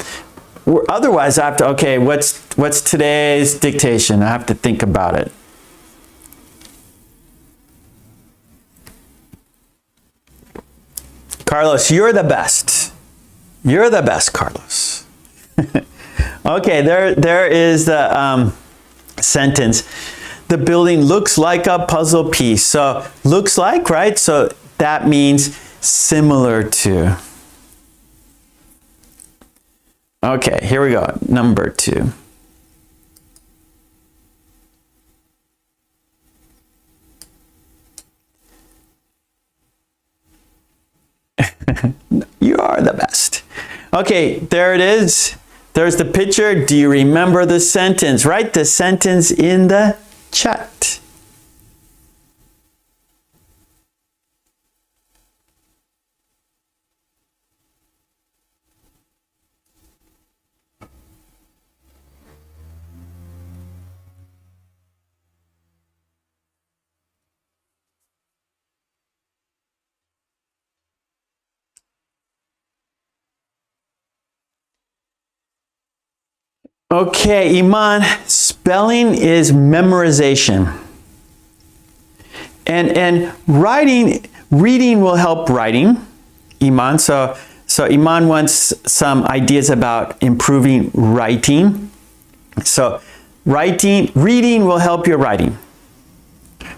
Speaker 1: Otherwise, I have to, okay, what's today's dictation? I have to think about it. Carlos, you're the best. You're the best, Carlos. Okay, there is the sentence. The building looks like a puzzle piece. So looks like, right? So that means similar to. Okay, here we go. Number 2. You are the best. Okay, there it is. There's the picture. Do you remember the sentence? Write the sentence in the chat. Okay, Iman, spelling is memorization. And reading will help writing, Iman. So Iman wants some ideas about improving writing. So reading will help your writing.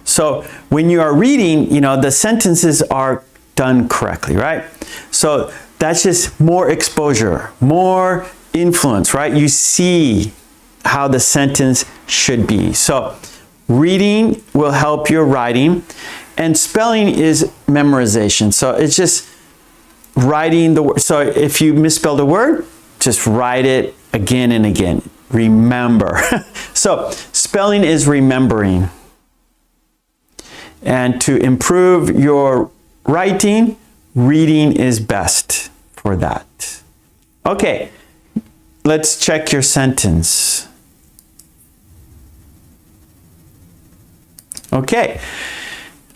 Speaker 1: So when you are reading, you know, the sentences are done correctly, right? So that's just more exposure, more influence, right? You see how the sentence should be. So reading will help your writing, and spelling is memorization. So it's just writing the word. So if you misspelled a word, just write it again and again. Remember. So spelling is remembering. And to improve your writing, reading is best for that. Okay, let's check your sentence. Okay,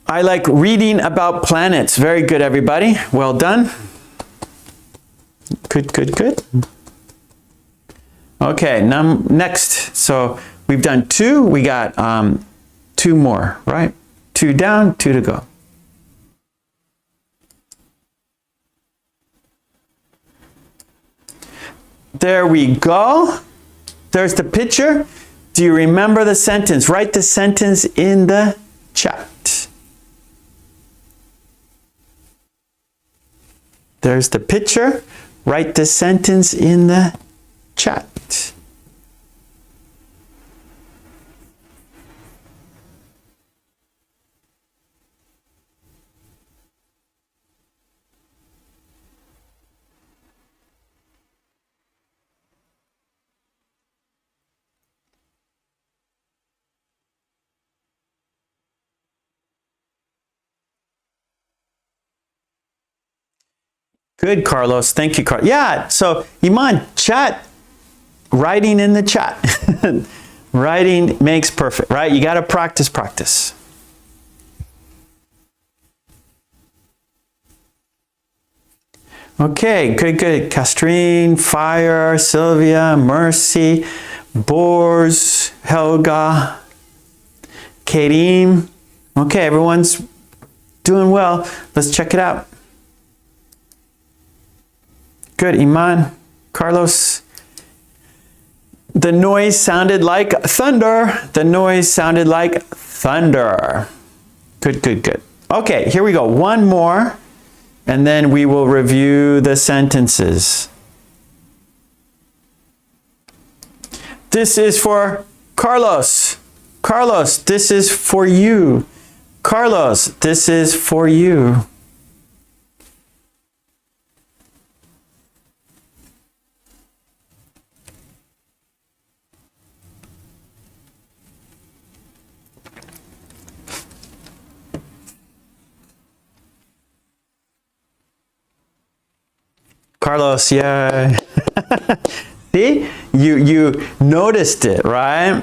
Speaker 1: I like reading about planets. Very good, everybody. Well done. Good, good, good. Okay, now next. So we've done 2. We got 2 more, right? 2 down, 2 to go. There we go. There's the picture. Do you remember the sentence? Write the sentence in the chat. There's the picture. Write the sentence in the chat. Good, Carlos. Thank you, Carlos. Yeah, so Iman, chat, writing in the chat. Writing makes perfect, right? You got to practice, practice. Okay, good, good. Castrine, Fire, Sylvia, Mercy, Bors, Helga, Kareem. Okay, everyone's doing well. Let's check it out. Good, Iman, Carlos. The noise sounded like thunder. The noise sounded like thunder. Good, good, good. Okay, here we go. One more, and then we will review the sentences. This is for Carlos. Carlos, this is for you. Carlos, this is for you. Carlos, yeah. See, you noticed it, right?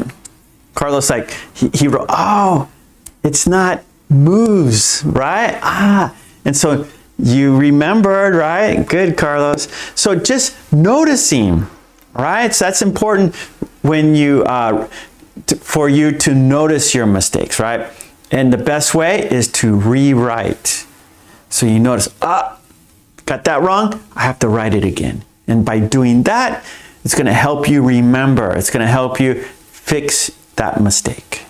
Speaker 1: Carlos, like he wrote, oh, it's not moves, right? Ah, and so you remembered, right? Good, Carlos. So just noticing, right? So that's important when you for you to notice your mistakes, right? And the best way is to rewrite. So you notice, got that wrong, I have to write it again. And by doing that, it's going to help you remember. It's going to help you fix that mistake.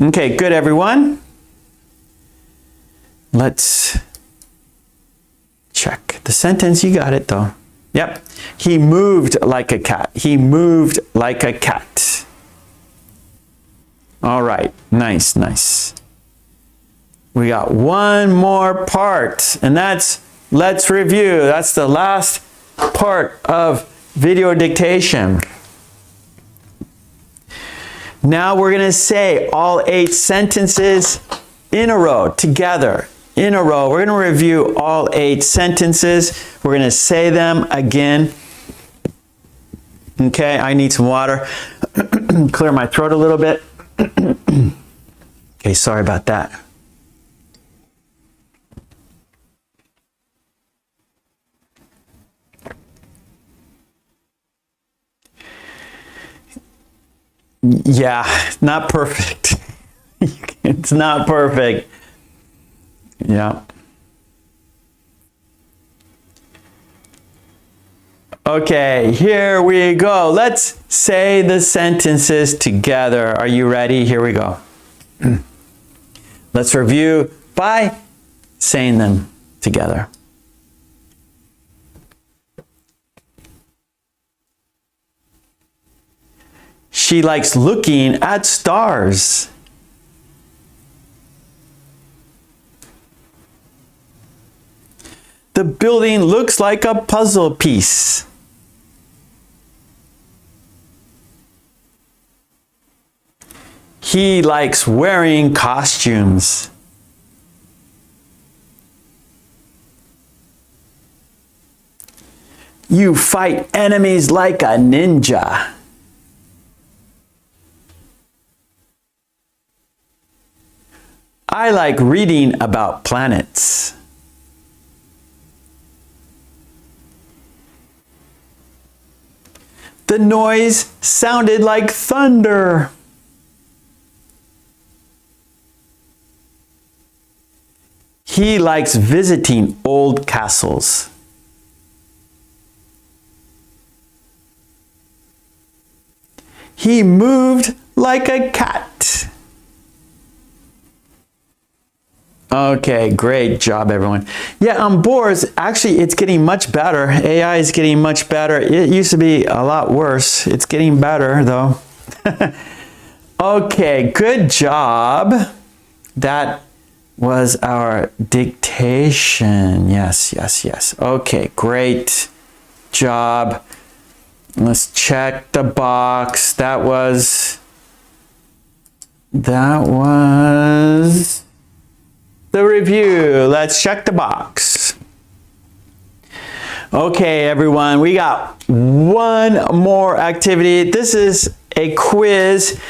Speaker 1: Okay, good, everyone. Let's check the sentence. You got it, though. Yep. He moved like a cat. He moved like a cat. All right. Nice, nice. We got one more part, and that's let's review. That's the last part of video dictation. Now we're going to say all 8 sentences in a row, together, in a row. We're going to review all 8 sentences. We're going to say them again. Okay, I need some water. Clear my throat a little bit. Okay, sorry about that. Yeah, not perfect. It's not perfect. Yeah. Okay, here we go. Let's say the sentences together. Are you ready? Here we go. Let's review by saying them together. She likes looking at stars. The building looks like a puzzle piece. He likes wearing costumes. You fight enemies like a ninja. I like reading about planets. The noise sounded like thunder. He likes visiting old castles. He moved like a cat. Okay, great job, everyone. Yeah, on boards, actually, it's getting much better. AI is getting much better. It used to be a lot worse. It's getting better, though. Okay, good job. That was our dictation. Yes, yes, yes. Okay, great job. Let's check the box. That was the review. Let's check the box. Okay, everyone, we got one more activity. This is a quiz.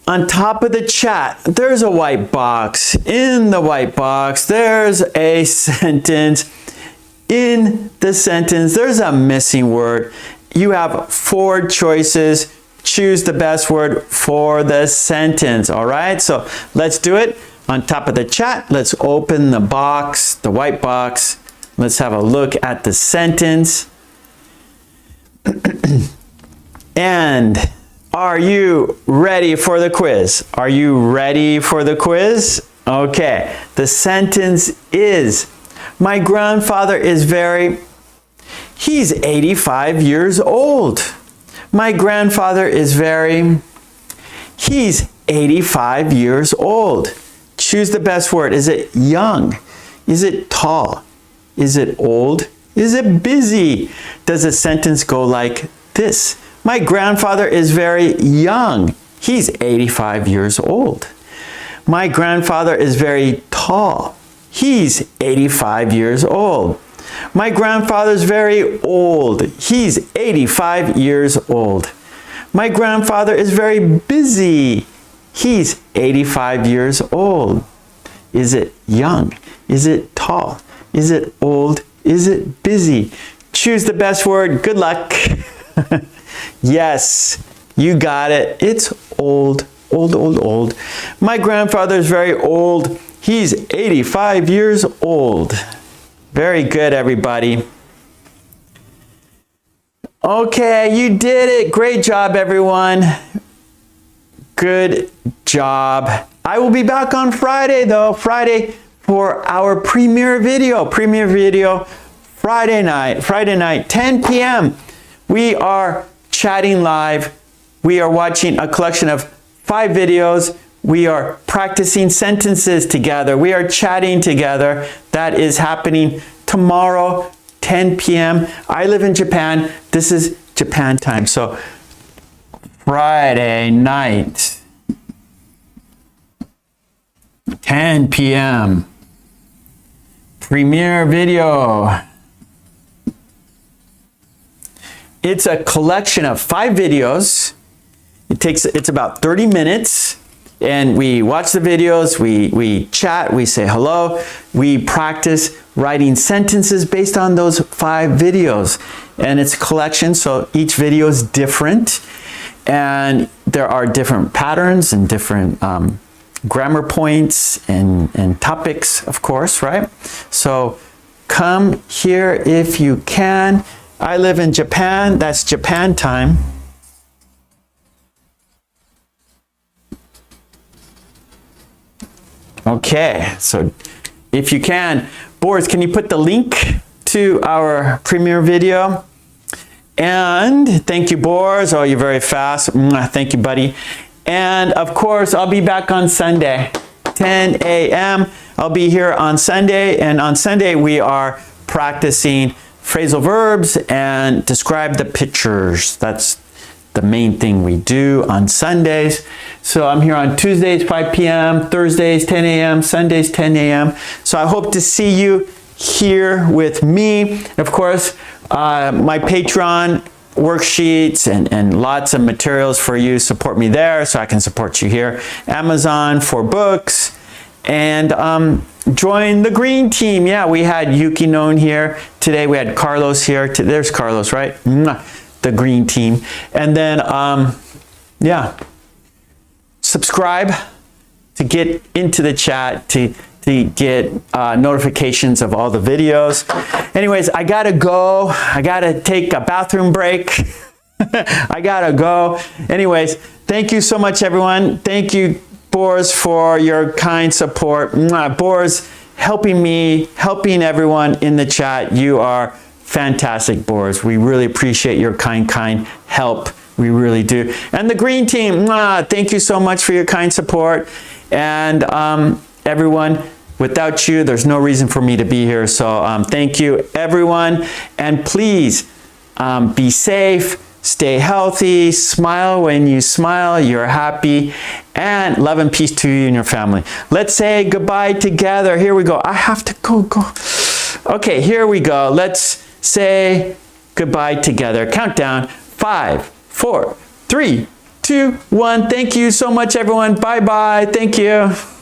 Speaker 1: On top of the chat, there's a white box. In the white box, there's a sentence. In the sentence, there's a missing word. You have 4 choices. Choose the best word for the sentence, all right? So let's do it. On top of the chat, let's open the box, the white box. Let's have a look at the sentence. And are you ready for the quiz? Are you ready for the quiz? Okay, the sentence is, my grandfather is he's 85 years old. My grandfather is he's 85 years old. Choose the best word. Is it young? Is it tall? Is it old? Is it busy? Does a sentence go like this? My grandfather is very young. He's 85 years old. My grandfather is very tall. He's 85 years old. My grandfather's very old. He's 85 years old. My grandfather is very busy. He's 85 years old. Is it young? Is it tall? Is it old? Is it busy? Choose the best word. Good luck. Yes, you got it. It's old, old, old, old. My grandfather's very old. He's 85 years old. Very good, everybody. Okay, you did it. Great job, everyone. Good job. I will be back on Friday, though. Friday for our premiere video. Premiere video Friday night, 10 p.m. We are chatting live. We are watching a collection of 5 videos. We are practicing sentences together. We are chatting together. That is happening tomorrow, 10 p.m. I live in Japan. This is Japan time. So Friday night, 10 p.m. Premiere video. It's a collection of 5 videos. It's about 30 minutes. And we watch the videos, we chat, we say hello, we practice writing sentences based on those 5 videos. And it's a collection, so each video is different. And there are different patterns and different grammar points and topics, of course, right? So come here if you can. I live in Japan, that's Japan time. Okay, so if you can, Boris, can you put the link to our premiere video? And thank you, Boris. Oh, you're very fast. Thank you, buddy. And of course, I'll be back on Sunday, 10 a.m. I'll be here on Sunday. And on Sunday, we are practicing phrasal verbs and describe the pictures. That's the main thing we do on Sundays. So I'm here on Tuesdays, 5 p.m., Thursdays, 10 a.m., Sundays, 10 a.m. So I hope to see you here with me. Of course, my Patreon worksheets and lots of materials for you. Support me there so I can support you here. Amazon for books. And join the green team. Yeah, we had Yuki known here. Today we had Carlos here. There's Carlos, right? The green team. And then, yeah, subscribe to get into the chat, to get notifications of all the videos. Anyways, I gotta go. I gotta take a bathroom break. I gotta go. Anyways, thank you so much, everyone. Thank you, Boris, for your kind support. Boris, helping me, helping everyone in the chat. You are fantastic, Boris. We really appreciate your kind help. We really do. And the green team, thank you so much for your kind support. And everyone, without you, there's no reason for me to be here. So thank you, everyone. And please be safe, stay healthy, smile when you smile, you're happy, and love and peace to you and your family. Let's say goodbye together. Here we go. I have to go. Okay, here we go. Let's say goodbye together. Countdown. 5, 4, 3, 2, 1. Thank you so much, everyone. Bye-bye. Thank you.